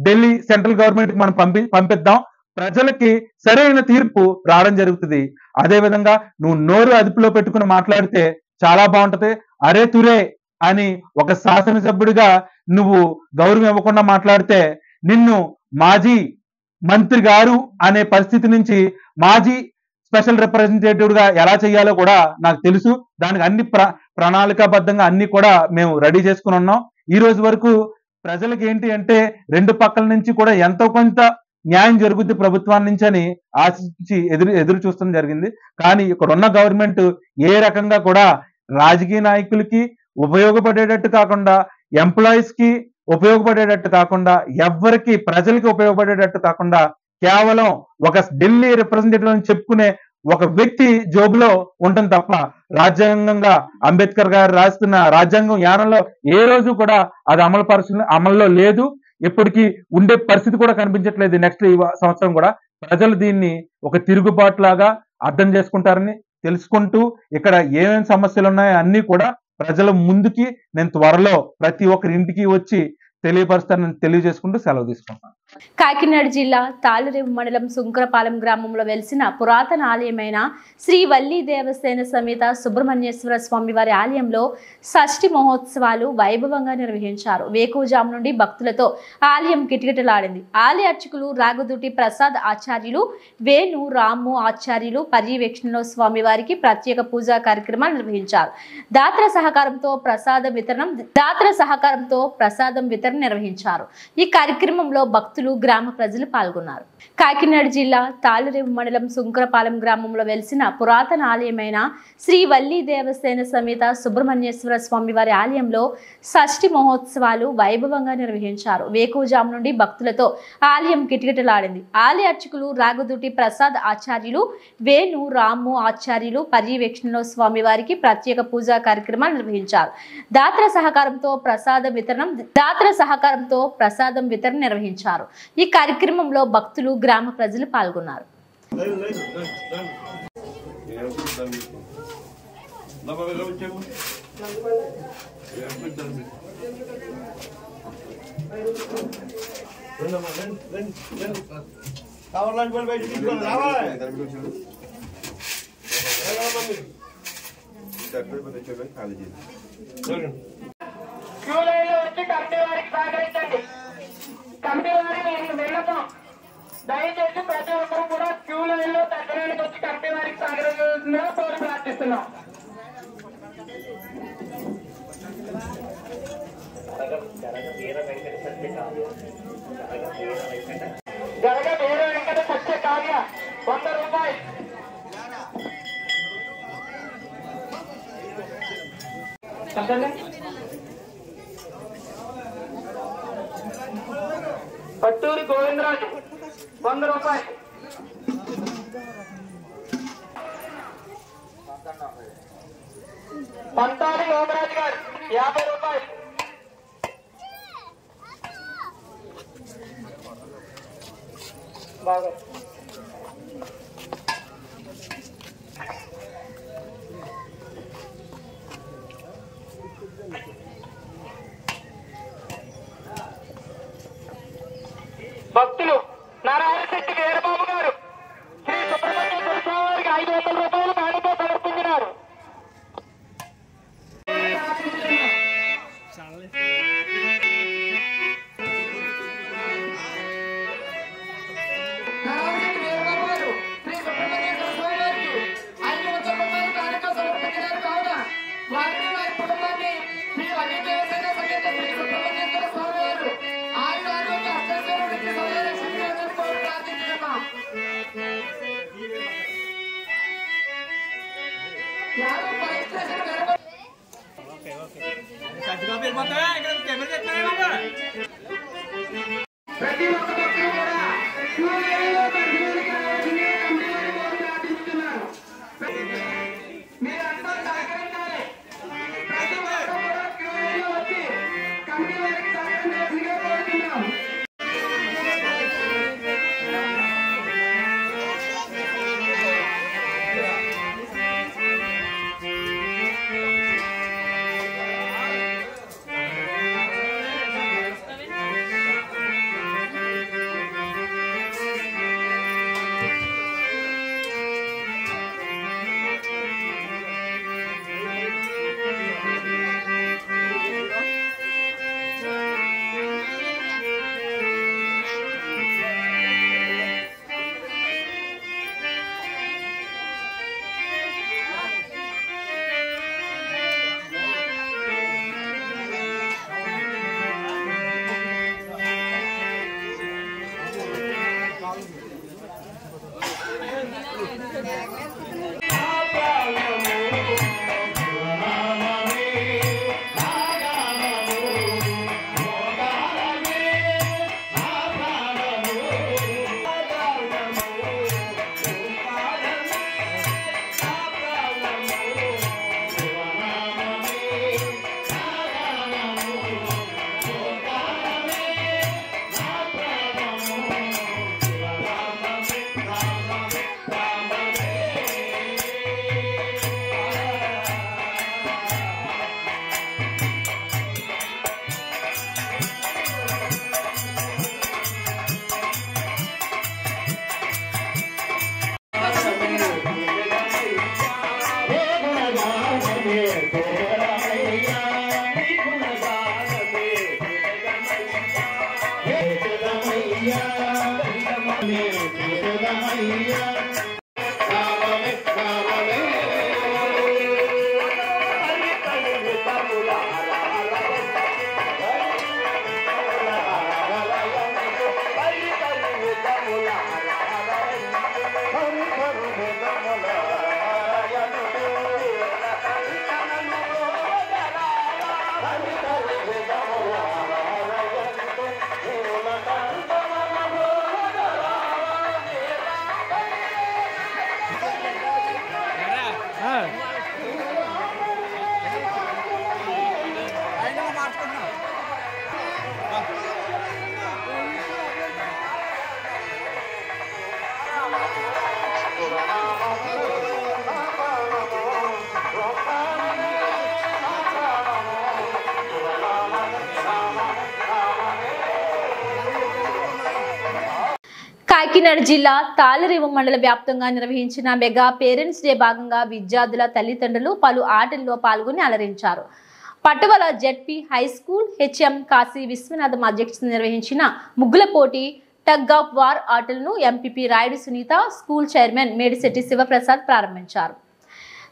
S4: ఢిల్లీ సెంట్రల్ గవర్నమెంట్ కి మనం పంపిద్దాం. ప్రజలకి సరైన తీర్పు రావడం జరుగుతుంది. అదే విధంగా నువ్వు నోరు అదుపులో పెట్టుకుని మాట్లాడితే చాలా బాగుంటది. అరే తురే అని ఒక శాసనసభ్యుడిగా నువ్వు గౌరవం ఇవ్వకుండా మాట్లాడితే నిన్ను మాజీ మంత్రి గారు అనే పరిస్థితి నుంచి మాజీ స్పెషల్ రిప్రజెంటేటివ్ గా ఎలా చేయాలో కూడా నాకు తెలుసు. దానికి అన్ని ప్రణాళికాబద్ధంగా అన్ని కూడా మేము రెడీ చేసుకుని ఉన్నాం. ఈ రోజు వరకు ప్రజలకు ఏంటి అంటే 2 పక్కల నుంచి కూడా ఎంతో కొంత న్యాయం జరుగుద్ది ప్రభుత్వాన్ని నుంచి అని ఆశించి ఎదురు చూస్తడం జరిగింది. కానీ ఇక్కడ ఉన్న గవర్నమెంట్ ఏ రకంగా కూడా రాజకీయ నాయకులకి ఉపయోగపడేటట్టు కాకుండా, ఎంప్లాయీస్ కి ఉపయోగపడేటట్టు కాకుండా, ఎవ్వరికి ప్రజలకి ఉపయోగపడేటట్టు కాకుండా కేవలం ఒక ఢిల్లీ రిప్రజెంటేటివ్ అని చెప్పుకునే ఒక వ్యక్తి జోబులో ఉంటుంది తప్ప రాజ్యాంగంగా అంబేద్కర్ గారు రాస్తున్న రాజ్యాంగం యానంలో ఏ రోజు కూడా అది అమల్లో లేదు. ఎప్పటికీ ఉండే పరిస్థితి కూడా కనిపించట్లేదు. నెక్స్ట్ ఈ సంవత్సరం కూడా ప్రజలు దీన్ని ఒక తిరుగుబాటు లాగా అర్థం చేసుకుంటారని తెలుసుకుంటూ, ఇక్కడ ఏమేమి సమస్యలు ఉన్నాయో అన్ని కూడా ప్రజల ముందుకి నేను త్వరలో ప్రతి ఒక్కరి ఇంటికి వచ్చి తెలియపరుస్తానని తెలియజేసుకుంటూ సెలవు తీసుకుంటాను.
S2: కాకినాడ జిల్లా తాళరేవు మండలం సుంకరపాలెం గ్రామంలో వెలిసిన పురాతన ఆలయమైన శ్రీ వల్లి దేవసేన సమేత సుబ్రహ్మణ్యేశ్వర స్వామి వారి ఆలయంలో షష్ఠి మహోత్సవాలు వైభవంగా నిర్వహించారు. వేకువజాము నుండి భక్తులతో ఆలయం కిటకిటలాడింది. ఆలయ అర్చకులు రాగదుటి ప్రసాద్ ఆచార్యులు, వేణు రాము ఆచార్యులు పర్యవేక్షణలో స్వామివారికి ప్రత్యేక పూజా కార్యక్రమాలు నిర్వహించారు. దాతల సహకారంతో ప్రసాదం వితరణ నిర్వహించారు. ఈ కార్యక్రమంలో భక్తులు, గ్రామ ప్రజలు పాల్గొన్నారు. కాకినాడ జిల్లా తాళరేవు మండలం సుంకరపాలెం గ్రామంలో వెలిసిన పురాతన ఆలయమైన శ్రీ వల్లి దేవసేన సమేత సుబ్రహ్మణ్యేశ్వర స్వామి వారి ఆలయంలో షష్ఠి మహోత్సవాలు వైభవంగా నిర్వహించారు. వేకువజాము నుండి భక్తులతో ఆలయం కిటకిటలాడింది. ఆలయ అర్చకులు రాగదుటి ప్రసాద్ ఆచార్యులు, వేణు రాము ఆచార్యులు పర్యవేక్షణలో స్వామివారికి ప్రత్యేక పూజా కార్యక్రమాలు నిర్వహించారు. దాతల సహకారంతో ప్రసాదం వితరణ నిర్వహించారు. ఈ కార్యక్రమంలో భక్తులు, గ్రామ ప్రజలు పాల్గొన్నారు.
S5: దయచేసి ప్రతి ఒక్కరు కూడా క్యూ లైన్ లో తగ్గడానికి వచ్చి కమిటీ వారికి సహకరించాల్సిందిగా కోరి ప్రార్థిస్తున్నాం. జరగ వీర వెంకట సత్య కావ్య 100 రూపాయలు. పట్టూరి గోవిందరాజు 100 రూపాయలు. పంతాడి లోమరాజు గారు 50 రూపాయలు. బాగా భక్తులు నారాయణశెట్టి వీరబాబు గారు శ్రీ సుబ్రహ్మణ్యేశ్వర స్వామి వారికి 500 రూపాయలు కానుక సమర్పించినారు. ప్రతి ఒక్క భక్తులు కూడా మీరంతా సహకరించాలి. ప్రతి ఒక్కరు కూడా క్యూలో వచ్చి కమిటీ వారికి సహకరించాల్సిందిగా కోరుతున్నాం.
S2: కాకినాడ జిల్లా తాళరేవు మండల వ్యాప్తంగా నిర్వహించిన మెగా పేరెంట్స్ డే భాగంగా విద్యార్థుల తల్లిదండ్రులు పలు ఆటల్లో పాల్గొని అలరించారు. Pattuvala ZP high school HM Kashi Viswanatham అధ్యక్షతన నిర్వహించిన ముగ్గుల పోటీ టగ్ ఆఫ్ వార్ ఆటలను MPP Rayudu Sunitha, school chairman Medisetti Sivaprasad ప్రారంభించారు.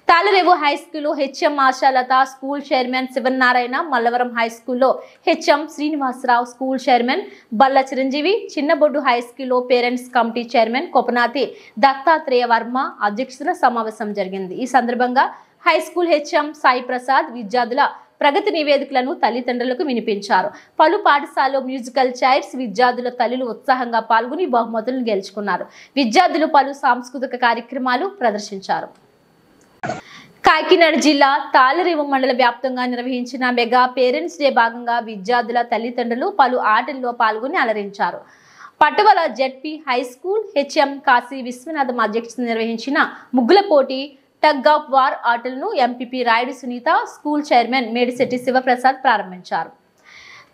S2: తాళరేవు హై స్కూల్లో HM Ashalatha, school chairman Sivanarayana, Mallavaram high స్కూల్లో HM Srinivasarao, school chairman Balla Chiranjeevi, Chinnaboddu high స్కూల్లో parents committee chairman Kopanathi Dattatreya Varma అధ్యక్షతన సమావేశం జరిగింది. ఈ సందర్భంగా high school HM Sai Prasad విద్యార్థుల ప్రగతి నివేదికలను తల్లిదండ్రులకు వినిపించారు. పలు పాఠశాలలో మ్యూజికల్ చైర్స్ విద్యార్థుల తల్లులు ఉత్సాహంగా పాల్గొని బహుమతులను గెలుచుకున్నారు. విద్యార్థులు పలు సాంస్కృతిక కార్యక్రమాలు ప్రదర్శించారు. కాకినాడ జిల్లా తాళరేవు మండల వ్యాప్తంగా నిర్వహించిన మెగా పేరెంట్స్ డే భాగంగా విద్యార్థుల తల్లిదండ్రులు పలు ఆటల్లో పాల్గొని అలరించారు. Pattuvala ZP high school HM Kashi Viswanatham అధ్యక్షతన నిర్వహించిన ముగ్గుల పోటీ టగ్ ఆఫ్ వార్ ఆటలను MPP Rayudu Sunitha, school chairman Medisetti Sivaprasad ప్రారంభించారు.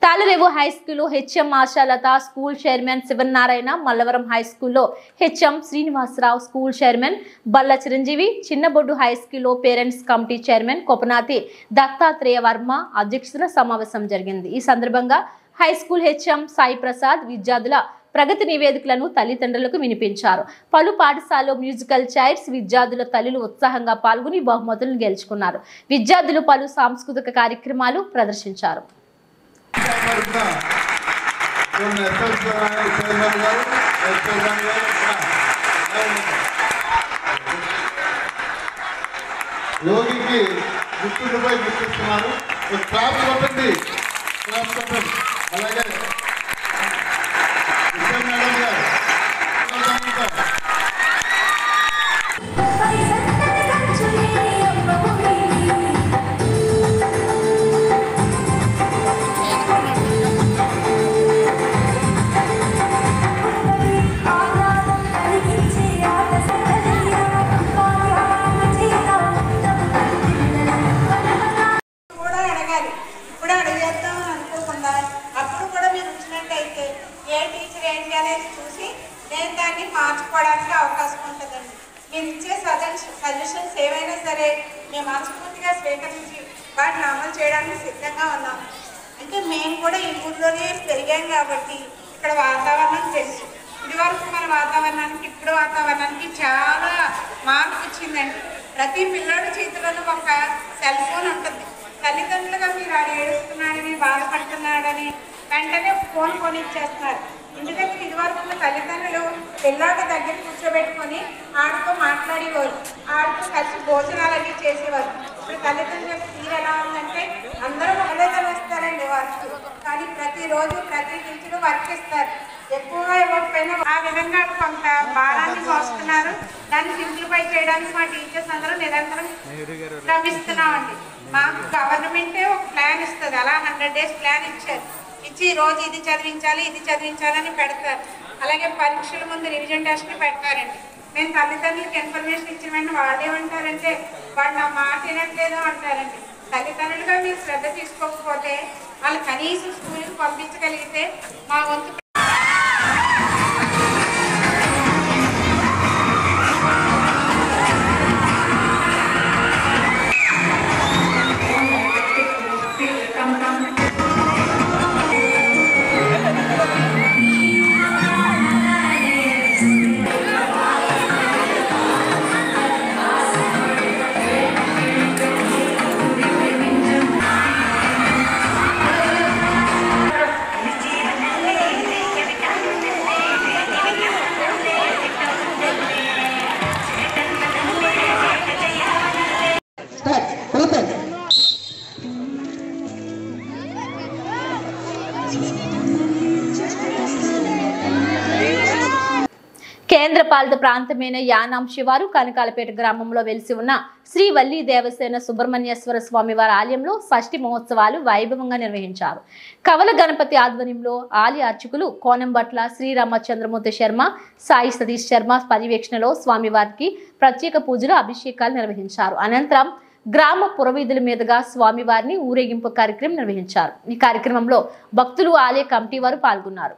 S2: తాళరేవు హై స్కూల్లో HM Ashalatha, school chairman Sivanarayana, Mallavaram high స్కూల్లో HM Srinivasarao, school chairman Balla Chiranjeevi, Chinnaboddu high స్కూల్లో parents committee chairman Kopanathi Dattatreya Varma అధ్యక్షతన సమావేశం జరిగింది. ఈ సందర్భంగా high school HM Sai Prasad విద్యార్థుల ప్రగతి నివేదికలను తల్లిదండ్రులకు వినిపించారు. పలు పాఠశాలలో మ్యూజికల్ చైర్స్ విద్యార్థుల తల్లులు ఉత్సాహంగా పాల్గొని బహుమతులను గెలుచుకున్నారు. విద్యార్థులు పలు సాంస్కృతిక కార్యక్రమాలు ప్రదర్శించారు.
S6: యోగికి గుర్తుండిపై గుర్తిస్తున్నారు. క్లాప్ కొట్టండి, క్లాప్ కొట్టండి. అలాగే మేడం గారు
S7: మార్చుకోవడానికి అవకాశం ఉంటుందండి. మీరు ఇచ్చే సజెషన్స్ ఏవైనా సరే మేము మనస్ఫూర్తిగా స్వీకరించి వాటిని అమలు చేయడానికి సిద్ధంగా ఉన్నాము. అంటే మేము కూడా ఈ ఊళ్ళోనే పెరిగాం కాబట్టి ఇక్కడ వాతావరణం తెలుసు. ఇదివరకు మన వాతావరణానికి ఇప్పుడు వాతావరణానికి చాలా మార్పు వచ్చిందండి. ప్రతి పిల్లడి చేతిలోనూ ఒక సెల్ ఫోన్ ఉంటుంది. తల్లిదండ్రులుగా మీరు ఏడుస్తున్నాడని బాధపడుతున్నాడని వెంటనే ఫోన్ కొనిచ్చేస్తున్నారు. ఎందుకంటే ఇదివరకు తల్లిదండ్రులు పిల్లాడి దగ్గర కూర్చోబెట్టుకొని ఆడితో మాట్లాడేవారు, ఆడితో కలిసి భోజనాలు అవి చేసేవారు. ఇప్పుడు తల్లిదండ్రులకు తీరు ఎలా ఉందంటే అందరూ ఒకవేళ వస్తారండి వర్క్, కానీ ప్రతిరోజు ప్రతి టీచరు వర్క్ ఇస్తారు. ఎక్కువగా ఇవ్వకపోయినా ఆ విధంగా కొంత భారాన్ని మోస్తున్నారు. దాన్ని సింప్లిఫై చేయడానికి మా టీచర్స్ అందరూ నిరంతరం శ్రమిస్తున్నామండి. మాకు గవర్నమెంటే ఒక ప్లాన్ ఇస్తుంది. అలా 100 days ప్లాన్ ఇచ్చారు. ఇచ్చి రోజు ఇది చదివించాలని పెడతారు. అలాగే పరీక్షల ముందు రివిజన్ టెస్ట్లు పెడతారండి. మేము తల్లిదండ్రులకు ఇన్ఫర్మేషన్ ఇచ్చిన వెంటనే వాళ్ళు ఏమంటారంటే వాళ్ళు నా మాట వినట్లేదు అంటారండి. తల్లిదండ్రులుగా మీరు శ్రద్ధ తీసుకోకపోతే వాళ్ళు కనీసం స్కూల్కి పంపించగలిగితే మా వంతు.
S2: కేంద్ర పాలిత ప్రాంతమైన యానాం శివారు కనకాలపేట గ్రామంలో వెలిసి ఉన్న శ్రీ వల్లి దేవసేన సుబ్రహ్మణ్యేశ్వర స్వామి వారి ఆలయంలో షష్ఠి మహోత్సవాలు వైభవంగా నిర్వహించారు. కవల గణపతి ఆధ్వర్యంలో ఆలయ అర్చకులు కోనంబట్ల శ్రీరామచంద్రమూర్తి శర్మ, సాయి సతీష్ శర్మ పర్యవేక్షణలో స్వామివారికి ప్రత్యేక పూజలు, అభిషేకాలు నిర్వహించారు. అనంతరం గ్రామ పురవీధుల మీదుగా స్వామివారిని ఊరేగింపు కార్యక్రమం నిర్వహించారు. ఈ కార్యక్రమంలో భక్తులు, ఆలయ కమిటీ వారు పాల్గొన్నారు.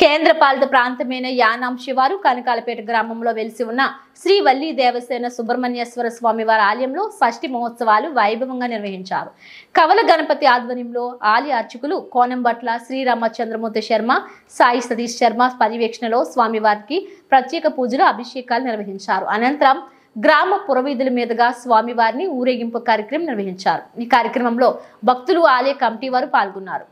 S2: కేంద్ర పాలిత ప్రాంతమైన యానాం శివారు కనకాలపేట గ్రామంలో వెలిసి ఉన్న శ్రీ వల్లి దేవసేన సుబ్రహ్మణ్యేశ్వర స్వామివారి ఆలయంలో షష్ఠి మహోత్సవాలు వైభవంగా నిర్వహించారు. కవల గణపతి ఆధ్వర్యంలో ఆలయ అర్చకులు కోనంబట్ల శ్రీరామచంద్రమూర్తి శర్మ, సాయి సతీష్ శర్మ పర్యవేక్షణలో స్వామివారికి ప్రత్యేక పూజలు, అభిషేకాలు నిర్వహించారు. అనంతరం గ్రామ పురవీధుల మీదుగా స్వామివారిని ఊరేగింపు కార్యక్రమం నిర్వహించారు. ఈ కార్యక్రమంలో భక్తులు, ఆలయ కమిటీ వారు పాల్గొన్నారు.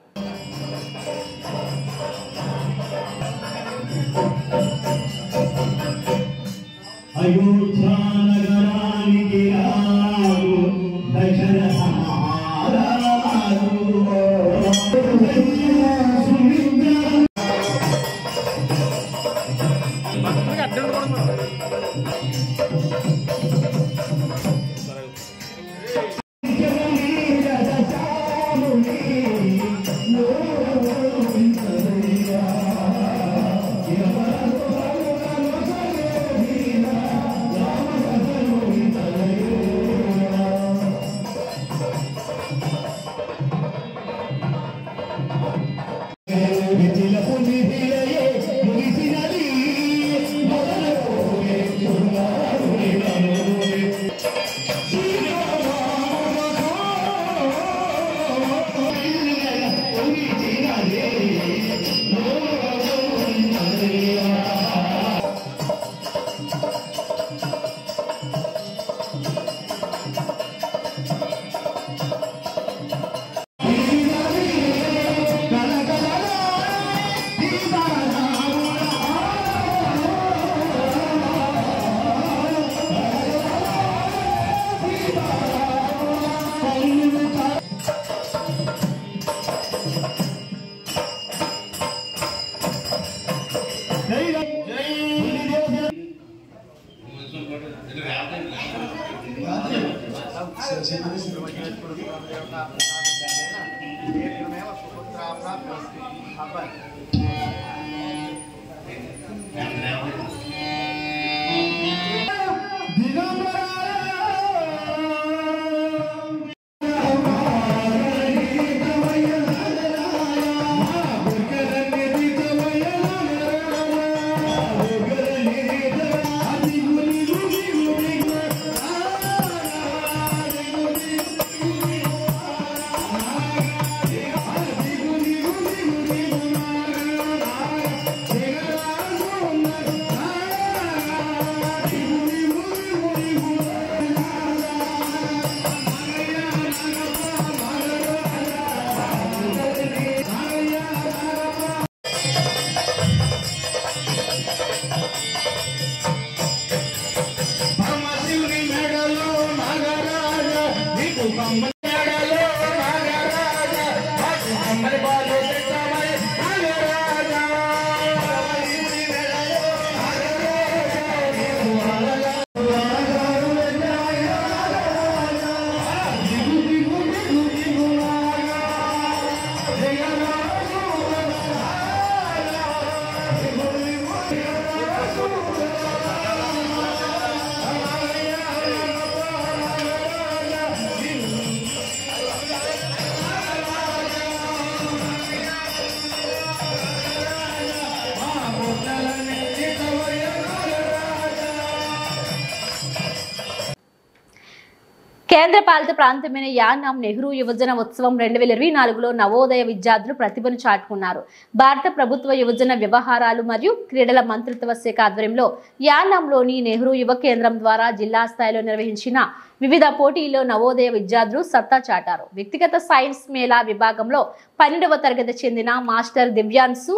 S2: కేంద్ర పాలిత ప్రాంతమైన యానాం నెహ్రూ యువజన ఉత్సవం 2024లో నవోదయ విద్యార్థులు ప్రతిభను చాటుకున్నారు. భారత ప్రభుత్వ యువజన వ్యవహారాలు మరియు క్రీడల మంత్రిత్వ శాఖ ఆధ్వర్యంలో యానాంలోని నెహ్రూ యువ కేంద్రం ద్వారా జిల్లా స్థాయిలో నిర్వహించిన వివిధ పోటీల్లో నవోదయ విద్యార్థులు సత్తా చాటారు. వ్యక్తిగత సైన్స్ మేళా విభాగంలో 12వ తరగతి చెందిన మాస్టర్ దివ్యాన్సు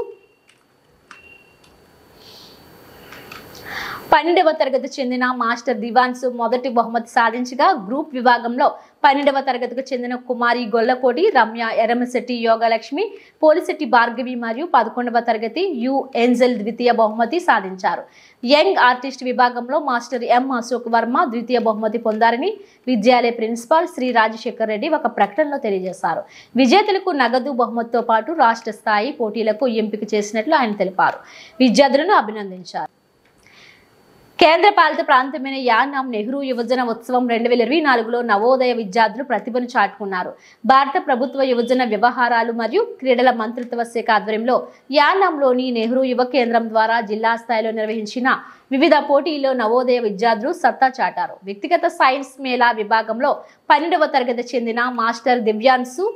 S2: 12వ తరగతి చెందిన మాస్టర్ దివాన్సు మొదటి బహుమతి సాధించగా, గ్రూప్ విభాగంలో 12వ తరగతికి చెందిన కుమారి గొల్లకోటి, రమ్య ఎర్రమశెట్టి, యోగలక్ష్మి, పోలిశెట్టి భార్గవి మరియు 11వ తరగతి యు ఏంజల్ ద్వితీయ బహుమతి సాధించారు. యంగ్ ఆర్టిస్ట్ విభాగంలో మాస్టర్ ఎం అశోక్ వర్మ ద్వితీయ బహుమతి పొందారని విద్యాలయ ప్రిన్సిపాల్ శ్రీ రాజశేఖర్ రెడ్డి ఒక ప్రకటనలో తెలియజేశారు. విజేతలకు నగదు బహుమతితో పాటు రాష్ట్ర స్థాయి పోటీలకు ఎంపిక చేసినట్లు ఆయన తెలిపారు. విద్యార్థులను అభినందించారు. కేంద్ర పాలిత ప్రాంతమైన యానాం నెహ్రూ యువజన ఉత్సవం 2024లో నవోదయ విద్యార్థులు ప్రతిభను చాటుకున్నారు. భారత ప్రభుత్వ యువజన వ్యవహారాలు మరియు క్రీడల మంత్రిత్వ శాఖ ఆధ్వర్యంలో యానాంలోని నెహ్రూ యువ కేంద్రం ద్వారా జిల్లా స్థాయిలో నిర్వహించిన వివిధ పోటీల్లో నవోదయ విద్యార్థులు సత్తా చాటారు. వ్యక్తిగత సైన్స్ మేళా విభాగంలో 12వ తరగతి చెందిన మాస్టర్ దివ్యాన్సు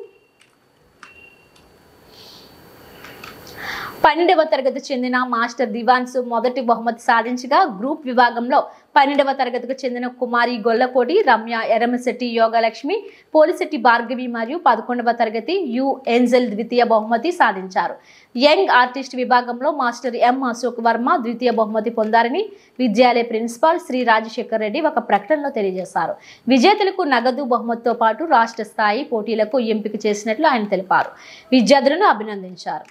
S2: 12వ తరగతి చెందిన మాస్టర్ దివాన్సు మొదటి బహుమతి సాధించగా, గ్రూప్ విభాగంలో 12వ తరగతికి చెందిన కుమారి గొల్లకోటి, రమ్య ఎర్రమశెట్టి, యోగలక్ష్మి, పోలిశెట్టి భార్గవి మరియు 11వ తరగతి యు ఏంజల్ ద్వితీయ బహుమతి సాధించారు. యంగ్ ఆర్టిస్ట్ విభాగంలో మాస్టర్ ఎం అశోక్ వర్మ ద్వితీయ బహుమతి పొందారని విద్యాలయ ప్రిన్సిపాల్ శ్రీ రాజశేఖర్ రెడ్డి ఒక ప్రకటనలో తెలియజేశారు. విజేతలకు నగదు బహుమతితో పాటు రాష్ట్ర స్థాయి పోటీలకు ఎంపిక చేసినట్లు ఆయన తెలిపారు. విద్యార్థులను అభినందించారు.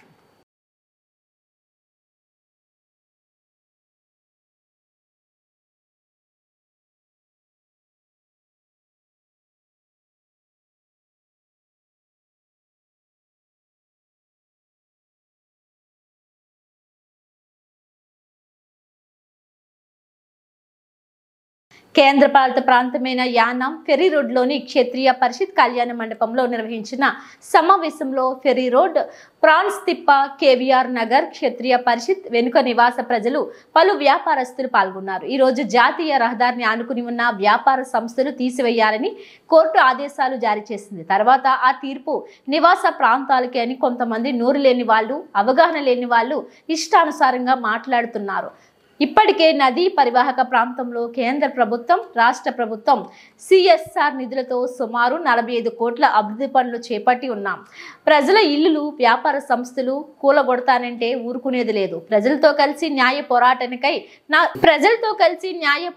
S2: కేంద్రపాలిత ప్రాంతమైన యానాం ఫెర్రీ రోడ్లోని క్షత్రియ పరిషత్ కళ్యాణ మండపంలో నిర్వహించిన సమావేశంలో ఫెర్రీ రోడ్, ప్రాన్స్ తిప్ప, కేవీఆర్ నగర్ క్షత్రియ పరిషత్ వెనుక నివాస ప్రజలు, పలు వ్యాపారస్తులు పాల్గొన్నారు. ఈ రోజు జాతీయ రహదారిని ఆనుకుని ఉన్న వ్యాపార సంస్థలు తీసివేయాలని కోర్టు ఆదేశాలు జారీ చేసింది. తర్వాత ఆ తీర్పు నివాస ప్రాంతాలకే అని కొంతమంది నోరు లేని వాళ్ళు, అవగాహన లేని వాళ్ళు ఇష్టానుసారంగా మాట్లాడుతున్నారు. ఇప్పటికే నదీ పరివాహక ప్రాంతంలో కేంద్ర ప్రభుత్వం, రాష్ట్ర ప్రభుత్వం సిఎస్ఆర్ నిధులతో సుమారు 45 కోట్ల అభివృద్ధి పనులు చేపట్టి ఉన్నాం. ప్రజల ఇల్లులు, వ్యాపార సంస్థలు కూలగొడతానంటే ఊరుకునేది లేదు. ప్రజలతో కలిసి న్యాయ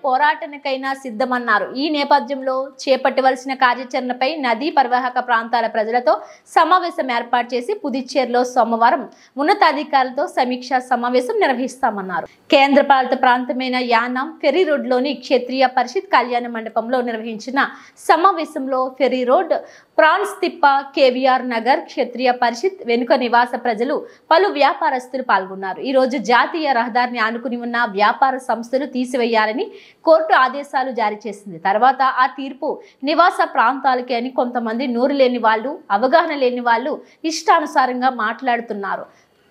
S2: పోరాటానికైనా సిద్ధమన్నారు. ఈ నేపథ్యంలో చేపట్టవలసిన కార్యాచరణపై నదీ పరివాహక ప్రాంతాల ప్రజలతో సమావేశం ఏర్పాటు చేసి పుదుచ్చేరిలో సోమవారం ఉన్నతాధికారులతో సమీక్షా సమావేశం నిర్వహిస్తామన్నారు. కేంద్ర పాలిత ప్రాంతమైన యానాం ఫెర్రీ రోడ్లోని క్షత్రియ పరిషత్ కళ్యాణ మండపంలో నిర్వహించిన సమావేశంలో ఫెర్రీ రోడ్, ప్రాన్స్ తిప్ప, కేవీఆర్ నగర్ క్షత్రియ పరిషత్ వెనుక నివాస ప్రజలు, పలు వ్యాపారస్తులు పాల్గొన్నారు. ఈ రోజు జాతీయ రహదారిని ఆనుకుని ఉన్న వ్యాపార సంస్థలు తీసివేయాలని కోర్టు ఆదేశాలు జారీ చేసింది. తర్వాత ఆ తీర్పు నివాస ప్రాంతాలకే అని కొంతమంది నోరు లేని వాళ్ళు, అవగాహన లేని వాళ్ళు ఇష్టానుసారంగా మాట్లాడుతున్నారు.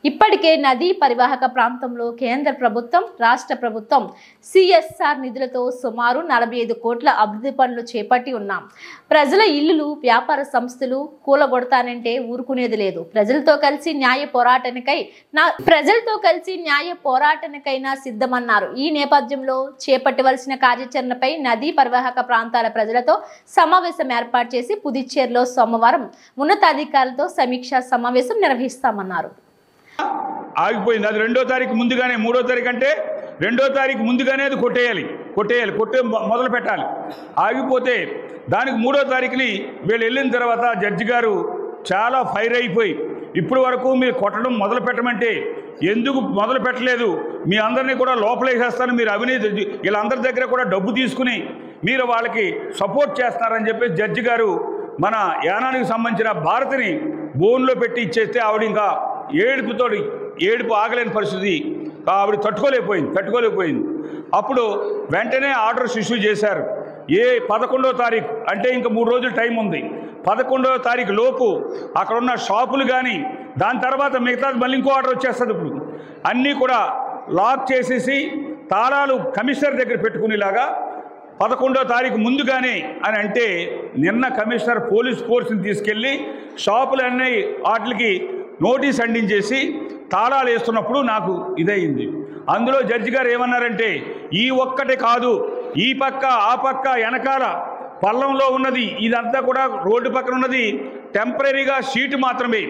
S2: ఇప్పటికే నదీ పరివాహక ప్రాంతంలో కేంద్ర ప్రభుత్వం, రాష్ట్ర ప్రభుత్వం సిఎస్ఆర్ నిధులతో సుమారు 45 కోట్ల అభివృద్ధి పనులు చేపట్టి ఉన్నాం. ప్రజల ఇల్లులు, వ్యాపార సంస్థలు కూలగొడతానంటే ఊరుకునేది లేదు. ప్రజలతో కలిసి న్యాయ పోరాటానికైనా సిద్ధమన్నారు. ఈ నేపథ్యంలో చేపట్టవలసిన కార్యాచరణపై నదీ పరివాహక ప్రాంతాల ప్రజలతో సమావేశం ఏర్పాటు చేసి పుదుచ్చేరిలో సోమవారం ఉన్నతాధికారులతో సమీక్షా సమావేశం నిర్వహిస్తామన్నారు.
S8: ఆగిపోయింది. అది 2వ తారీఖు ముందుగానే, 3వ తారీఖు అంటే 2వ తారీఖు ముందుగానే అది కొట్టేయాలి మొదలు పెట్టాలి. ఆగిపోతే దానికి 3వ తారీఖుని వీళ్ళు వెళ్ళిన తర్వాత జడ్జి గారు చాలా ఫైర్ అయిపోయి, ఇప్పుడు వరకు మీరు కొట్టడం మొదలు పెట్టమంటే ఎందుకు మొదలు పెట్టలేదు, మీ అందరినీ కూడా లోపలేసేస్తాను, మీరు అవినీతి వీళ్ళందరి దగ్గర కూడా డబ్బు తీసుకుని మీరు వాళ్ళకి సపోర్ట్ చేస్తున్నారని చెప్పి జడ్జి గారు మన యానానికి సంబంధించిన భారతిని బోన్లో పెట్టి ఇచ్చేస్తే ఆవిడ ఇంకా ఏడుపు ఆగలేని పరిస్థితి, ఆవిడ తట్టుకోలేకపోయింది. అప్పుడు వెంటనే ఆర్డర్స్ ఇష్యూ చేశారు. 11వ తారీఖు అంటే ఇంకా 3 రోజులు టైం ఉంది. 11వ తారీఖు లోపు అక్కడ ఉన్న షాపులు కానీ, దాని తర్వాత మిగతాది మళ్ళీ ఇంకో ఆర్డర్ వచ్చేస్తుంది. ఇప్పుడు అన్నీ కూడా లాక్ చేసేసి తాళాలు కమిషనర్ దగ్గర పెట్టుకునేలాగా 11వ తారీఖు ముందుగానే అని అంటే, నిన్న కమిషనర్ పోలీస్ ఫోర్స్ని తీసుకెళ్ళి షాపులన్నీ వాటికి నోటీస్ అందించేసి తాళాలు వేస్తున్నప్పుడు నాకు ఇదయింది. అందులో జడ్జి గారు ఏమన్నారంటే, ఈ ఒక్కటే కాదు, ఈ పక్క ఆ పక్క వెనకాల పల్లంలో ఉన్నది ఇదంతా కూడా రోడ్డు పక్కన ఉన్నది టెంపరీగా షీట్ మాత్రమే.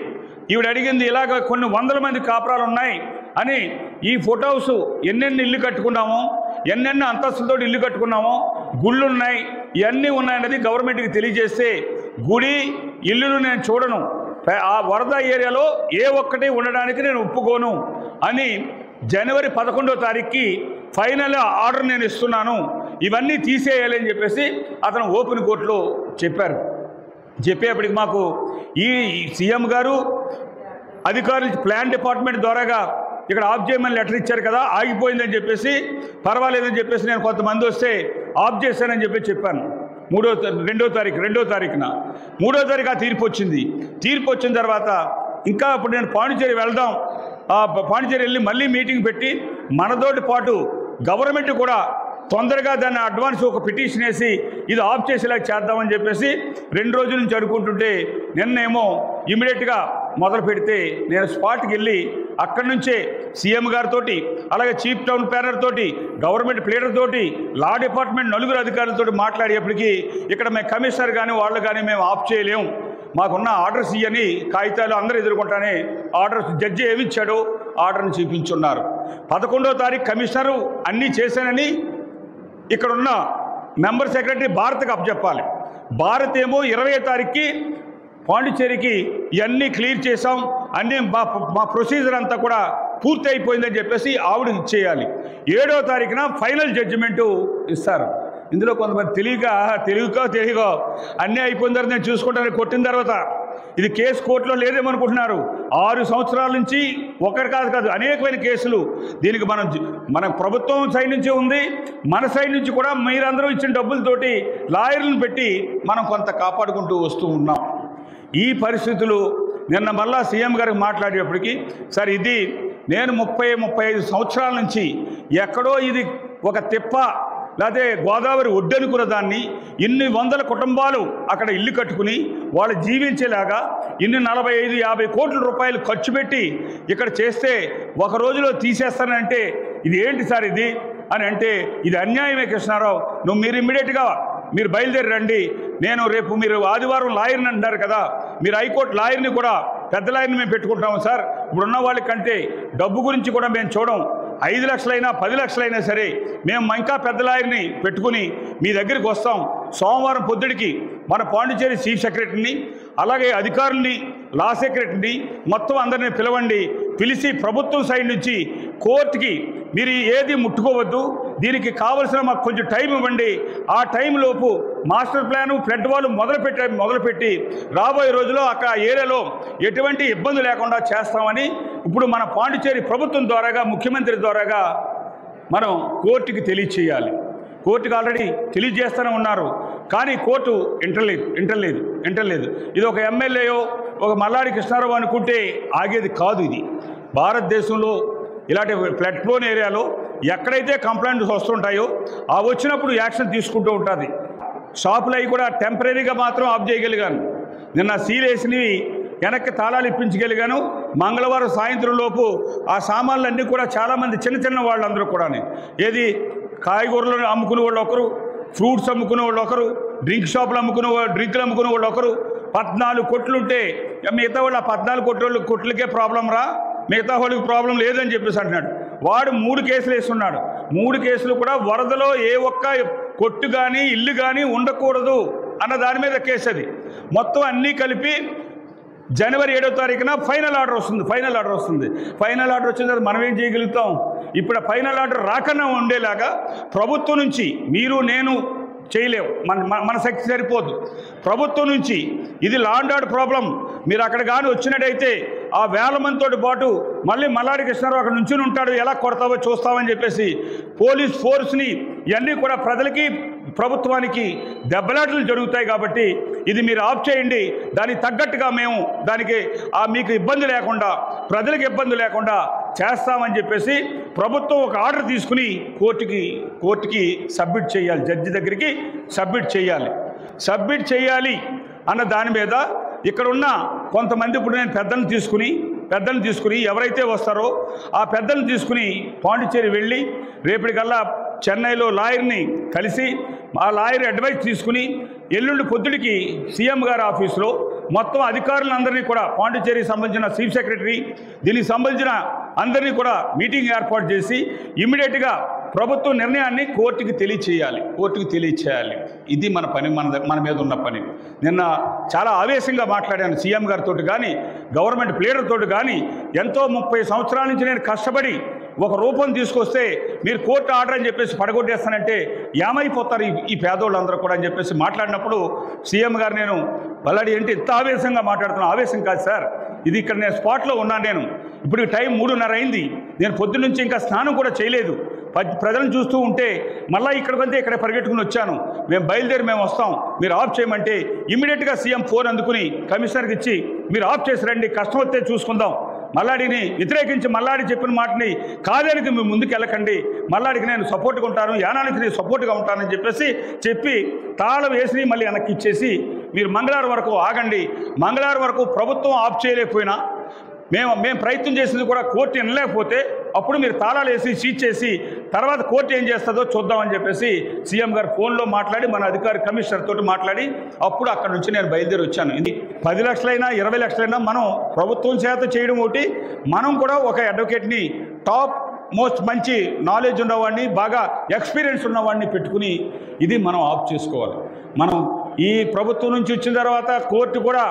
S8: ఈవిడ అడిగింది ఇలాగ కొన్ని 100 మంది కాపురాలు ఉన్నాయి అని, ఈ ఫుట్ హౌస్ ఎన్నెన్ని ఇల్లు కట్టుకున్నామో, ఎన్నెన్ని అంతస్తులతో ఇల్లు కట్టుకున్నామో, గుళ్ళు ఉన్నాయి, ఇవన్నీ ఉన్నాయన్నది గవర్నమెంట్కి తెలియజేస్తే, గుడి ఇల్లులు నేను చూడను, ఆ వరద ఏరియాలో ఏ ఒక్కటి ఉండడానికి నేను ఒప్పుకోను అని జనవరి 11వ తారీఖుకి ఫైనల్ ఆర్డర్ నేను ఇస్తున్నాను, ఇవన్నీ తీసేయాలి అని చెప్పేసి అతను ఓపెన్ కోర్టులో చెప్పేప్పటికి మాకు ఈ సీఎం గారు అధికారులు ప్లాన్ డిపార్ట్మెంట్ ద్వారాగా ఇక్కడ ఆఫ్ చేయమని లెటర్ ఇచ్చారు కదా, ఆగిపోయిందని చెప్పేసి పర్వాలేదని చెప్పేసి నేను కొంతమంది వస్తే ఆఫ్ చేశానని చెప్పాను. 2వ తారీఖున 3వ తారీఖు ఆ తీర్పు వచ్చింది. తీర్పు వచ్చిన తర్వాత ఇంకా ఇప్పుడు నేను పాండిచేరి వెళ్దాం, పాండిచేరి వెళ్ళి మళ్ళీ మీటింగ్ పెట్టి మనతోటి పాటు గవర్నమెంట్ కూడా తొందరగా దాన్ని అడ్వాన్స్ ఒక పిటిషన్ వేసి ఇది ఆఫ్ చేసేలా చేద్దామని చెప్పేసి 2 రోజుల నుంచి అనుకుంటుంటే నిన్నేమో ఇమీడియట్గా మొదలు పెడితే నేను స్పాట్కి వెళ్ళి అక్కడి నుంచే సీఎం గారితో, అలాగే చీఫ్ టౌన్ ప్లానర్ తోటి, గవర్నమెంట్ ప్లేడర్ తోటి, లా డిపార్ట్మెంట్ 4 అధికారులతో మాట్లాడేప్పటికీ ఇక్కడ మేము కమిషనర్ కానీ వాళ్ళు కానీ మేము ఆఫ్ చేయలేము, మాకున్న ఆర్డర్స్ ఇవని కాగితాలు అందరూ ఎదుర్కొంటానే ఆర్డర్స్ జడ్జి ఏమిచ్చాడో ఆర్డర్ని చూపించున్నారు. 11వ తారీఖు కమిషనరు అన్నీ చేశానని ఇక్కడున్న మెంబర్ సెక్రటరీ భారత్కి అప్పచెప్పాలి. భారత్ ఏమో 20వ తారీఖుకి పాండిచేరికి ఇవన్నీ క్లియర్ చేసాం, అన్నీ మా ప్రొసీజర్ అంతా కూడా పూర్తి అయిపోయిందని చెప్పేసి ఆవిడ ఇచ్చేయాలి. 7వ తారీఖున ఫైనల్ జడ్జిమెంటు ఇస్తారు. ఇందులో కొంతమంది తెలియకో అన్నీ అయిపోయిన తర్వాత నేను చూసుకుంటాను కొట్టిన తర్వాత ఇది కేసు కోర్టులో లేదేమనుకుంటున్నారు. 6 సంవత్సరాల నుంచి ఒకటి కాదు అనేకమైన కేసులు దీనికి మన ప్రభుత్వం సైడ్ నుంచి ఉంది, మన సైడ్ నుంచి కూడా మీరందరూ ఇచ్చిన డబ్బులతోటి లాయర్లను పెట్టి మనం కొంత కాపాడుకుంటూ వస్తూ ఉన్నాం. ఈ పరిస్థితులు నిన్న మళ్ళా సీఎం గారికి మాట్లాడేప్పటికీ సార్ ఇది నేను 30-35 సంవత్సరాల నుంచి ఎక్కడో ఇది ఒక తిప్ప లేకపోతే గోదావరి ఒడ్డనుకున్న దాన్ని ఇన్ని వందల కుటుంబాలు అక్కడ ఇల్లు కట్టుకుని వాళ్ళు జీవించేలాగా ఇన్ని 45-50 కోట్ల రూపాయలు ఖర్చు పెట్టి ఇక్కడ చేస్తే ఒక రోజులో తీసేస్తానంటే ఇది ఏంటి సార్ ఇది అని అంటే ఇది అన్యాయమే కృష్ణారావు, మీరు ఇమ్మీడియట్గా మీరు బయలుదేరి రండి, నేను రేపు మీరు ఆదివారం లాయర్ని అంటున్నారు కదా, మీరు హైకోర్టు లాయర్ని కూడా పెద్ద లాయర్ని మేము పెట్టుకుంటాము సార్, ఇప్పుడున్న వాళ్ళకంటే డబ్బు గురించి కూడా మేము చూడం, 5 లక్షలైనా 10 లక్షలైనా సరే మేము ఇంకా పెద్ద లాయర్ని పెట్టుకుని మీ దగ్గరికి వస్తాం. సోమవారం పొద్దుడికి మన పాండిచేరి చీఫ్ సెక్రటరీని అలాగే అధికారుల్ని లా సెక్రటరీని మొత్తం అందరినీ పిలిచి ప్రభుత్వం సైడ్ నుంచి కోర్టుకి మీరు ఏది ముట్టుకోవద్దు, దీనికి కావలసిన మాకు కొంచెం టైం ఇవ్వండి, ఆ టైంలోపు మాస్టర్ ప్లాను ఫ్లడ్ వాళ్ళు మొదలుపెట్టి రాబోయే రోజుల్లో అక్కడ ఏరియాలో ఎటువంటి ఇబ్బంది లేకుండా చేస్తామని ఇప్పుడు మన పాండిచేరి ప్రభుత్వం ద్వారాగా ముఖ్యమంత్రి ద్వారాగా మనం కోర్టుకి తెలియచేయాలి. కోర్టుకు ఆల్రెడీ తెలియజేస్తూనే ఉన్నారు, కానీ కోర్టు ఎంటలేదు. ఇది ఒక ఎమ్మెల్యేయో ఒక మల్లాడి కృష్ణారావు అనుకుంటే ఆగేది కాదు. ఇది భారతదేశంలో ఇలాంటి ఫ్లడ్ ప్రోన్ ఏరియాలో ఎక్కడైతే కంప్లైంట్స్ వస్తుంటాయో ఆ వచ్చినప్పుడు యాక్షన్ తీసుకుంటూ ఉంటుంది. షాపులు అవి కూడా టెంపరీగా మాత్రం ఆఫ్ చేయగలిగాను, నిన్న సీల్ వేసినవి వెనక్కి తాళాలు ఇప్పించగలిగాను. మంగళవారం సాయంత్రం లోపు ఆ సామాన్లన్నీ కూడా చాలామంది చిన్న వాళ్ళందరూ కూడా ఏది కాయగూరలు అమ్ముకునే వాళ్ళు ఒకరు, ఫ్రూట్స్ అమ్ముకునే వాళ్ళు ఒకరు, డ్రింక్ షాపులు డ్రింకులు అమ్ముకునే వాళ్ళు ఒకరు, 14 కొట్లుంటే మిగతా వాళ్ళు ఆ 14 కొట్లకే ప్రాబ్లం రా, మిగతా వాళ్ళకి ప్రాబ్లం లేదని చెప్పేసి అంటున్నాడు. వాడు 3 కేసులు వేస్తున్నాడు. 3 కేసులు కూడా వరదలో ఏ ఒక్క కొట్టు కానీ ఇల్లు కానీ ఉండకూడదు అన్న దాని మీద కేసు. అది మొత్తం అన్నీ కలిపి జనవరి 7వ తారీఖున ఫైనల్ ఆర్డర్ వస్తుంది. ఫైనల్ ఆర్డర్ వచ్చిన తర్వాత మనం ఏం చేయగలుగుతాం? ఇప్పుడు ఫైనల్ ఆర్డర్ రాకన్నా ఉండేలాగా ప్రభుత్వం నుంచి మీరు నేను చేయలేవు, మన శక్తి సరిపోదు. ప్రభుత్వం నుంచి ఇది లా అండ్ ఆర్డర్ ప్రాబ్లం, మీరు అక్కడ కానీ వచ్చినట్టయితే ఆ 1000 మందితో పాటు మళ్ళీ మల్లాడి కృష్ణారావు అక్కడ నుంచి ఉంటాడు, ఎలా కొడతావో చూస్తామని చెప్పేసి పోలీస్ ఫోర్స్ని ఇవన్నీ కూడా ప్రజలకి ప్రభుత్వానికి దెబ్బలాటలు జరుగుతాయి. కాబట్టి ఇది మీరు ఆఫ్ చేయండి, దానికి తగ్గట్టుగా మేము దానికి మీకు ఇబ్బంది లేకుండా ప్రజలకు ఇబ్బంది లేకుండా చేస్తామని చెప్పేసి ప్రభుత్వం ఒక ఆర్డర్ తీసుకుని కోర్టుకి సబ్మిట్ చేయాలి, జడ్జి దగ్గరికి సబ్మిట్ చేయాలి అన్న దాని మీద ఇక్కడ ఉన్న కొంతమంది ఇప్పుడు నేను పెద్దలను తీసుకుని ఎవరైతే వస్తారో ఆ పెద్దలను తీసుకుని పాండిచేరి వెళ్ళి రేపటికల్లా చెన్నైలో లాయర్ని కలిసి ఆ లాయర్ అడ్వైస్ తీసుకుని ఎల్లుండి పొద్దుడికి సీఎం గారి ఆఫీసులో మొత్తం అధికారులందరినీ కూడా పాండిచేరికి సంబంధించిన చీఫ్ సెక్రటరీ దీనికి సంబంధించిన అందరినీ కూడా మీటింగ్ ఏర్పాటు చేసి ఇమ్మీడియట్గా ప్రభుత్వ నిర్ణయాన్ని కోర్టుకి తెలియచేయాలి. ఇది మన పని, మన మీద ఉన్న పని. నిన్న చాలా ఆవేశంగా మాట్లాడాను సీఎం గారితో కానీ గవర్నమెంట్ ప్లేడర్తో కానీ. ఎంతో 30 సంవత్సరాల నుంచి నేను కష్టపడి ఒక రూపం తీసుకొస్తే మీరు కోర్టు ఆర్డర్ అని చెప్పేసి పడగొట్టేస్తానంటే ఏమైపోతారు ఈ పేదోళ్ళందరూ కూడా అని చెప్పేసి మాట్లాడినప్పుడు సీఎం గారు నేను బల్లాడి ఏంటి ఇంత ఆవేశంగా మాట్లాడుతున్నా? ఆవేశం కాదు సార్, ఇది ఇక్కడ నేను స్పాట్లో ఉన్నాను. నేను ఇప్పుడు టైం 3:30 అయింది. నేను పొద్దున్న నుంచి ఇంకా స్నానం కూడా చేయలేదు. ప్రజలను చూస్తూ ఉంటే మళ్ళీ ఇక్కడికంటే ఇక్కడ పరిగెట్టుకుని వచ్చాను. మేము బయలుదేరి మేము వస్తాం, మీరు ఆఫ్ చేయమంటే ఇమ్మీడియట్గా సీఎం ఫోన్ అందుకుని కమిషనర్కి ఇచ్చి మీరు ఆఫ్ చేసి రండి, కష్టం వస్తే చూసుకుందాం, మల్లాడిని వ్యతిరేకించి మల్లాడి చెప్పిన మాటని కాదానికి మేము ముందుకు వెళ్ళకండి, మల్లాడికి నేను సపోర్ట్గా ఉంటాను, యానానికి నేను సపోర్ట్గా ఉంటానని చెప్పి తాళం వేసి మళ్ళీ వెనక్కి ఇచ్చేసి మీరు మంగళవారం వరకు ఆగండి, మంగళవారం వరకు ప్రభుత్వం ఆఫ్ చేయలేకపోయినా మేము ప్రయత్నం చేసింది కూడా కోర్టు వినలేకపోతే అప్పుడు మీరు తాళాలు వేసి సీజ్ చేసి తర్వాత కోర్టు ఏం చేస్తుందో చూద్దామని చెప్పేసి సీఎం గారు ఫోన్లో మాట్లాడి మన అధికారి కమిషనర్ తోటి మాట్లాడి అప్పుడు అక్కడ నుంచి నేను బయలుదేరి వచ్చాను. ఇది 10 లక్షలైనా 20 లక్షలైనా మనం ప్రభుత్వం చేత చేయడం ఒకటి, మనం కూడా ఒక అడ్వకేట్ని టాప్ మోస్ట్ మంచి నాలెడ్జ్ ఉన్నవాడిని, బాగా ఎక్స్పీరియన్స్ ఉన్నవాడిని పెట్టుకుని ఇది మనం ఆఫ్ చేసుకోవాలి. మనం ఈ ప్రభుత్వం నుంచి వచ్చిన తర్వాత కోర్టు కూడా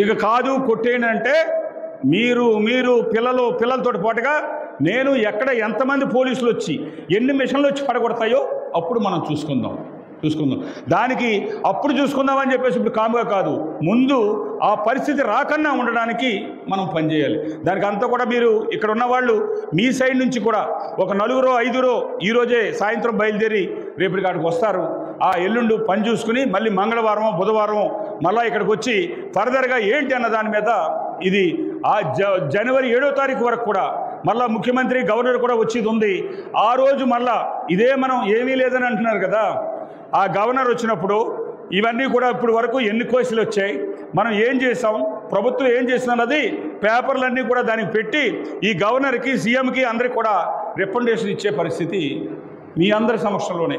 S8: ఇక కాదు కొట్టేయండి అంటే మీరు పిల్లలతో పాటుగా నేను ఎక్కడ ఎంతమంది పోలీసులు వచ్చి ఎన్ని మిషన్లు వచ్చి పడగొడతాయో అప్పుడు మనం చూసుకుందాం. దానికి అప్పుడు చూసుకుందామని చెప్పేసి ఇప్పుడు కాముగా కాదు, ముందు ఆ పరిస్థితి రాకన్నా ఉండడానికి మనం పనిచేయాలి. దానికి అంతా కూడా మీరు ఇక్కడ ఉన్న వాళ్ళు మీ సైడ్ నుంచి కూడా ఒక 4-5 ఈరోజే సాయంత్రం బయలుదేరి రేపటి కాడికి వస్తారు. ఆ ఎల్లుండి పని చూసుకుని మళ్ళీ మంగళవారం బుధవారం మళ్ళీ ఇక్కడికి వచ్చి ఫర్దర్గా ఏంటి అన్న దాని మీద ఇది ఆ జనవరి 7వ తారీఖు వరకు కూడా మళ్ళీ ముఖ్యమంత్రి గవర్నర్ కూడా వచ్చేది ఉంది. ఆ రోజు మళ్ళా ఇదే మనం ఏమీ లేదని అంటున్నారు కదా, ఆ గవర్నర్ వచ్చినప్పుడు ఇవన్నీ కూడా ఇప్పుడు వరకు ఎన్ని కేసులు వచ్చాయి, మనం ఏం చేసాం, ప్రభుత్వం ఏం చేసినది పేపర్లన్నీ కూడా దానికి పెట్టి ఈ గవర్నర్కి సీఎంకి అందరికి కూడా రికమెండేషన్ ఇచ్చే పరిస్థితి మీ అందరి సమక్షంలోనే,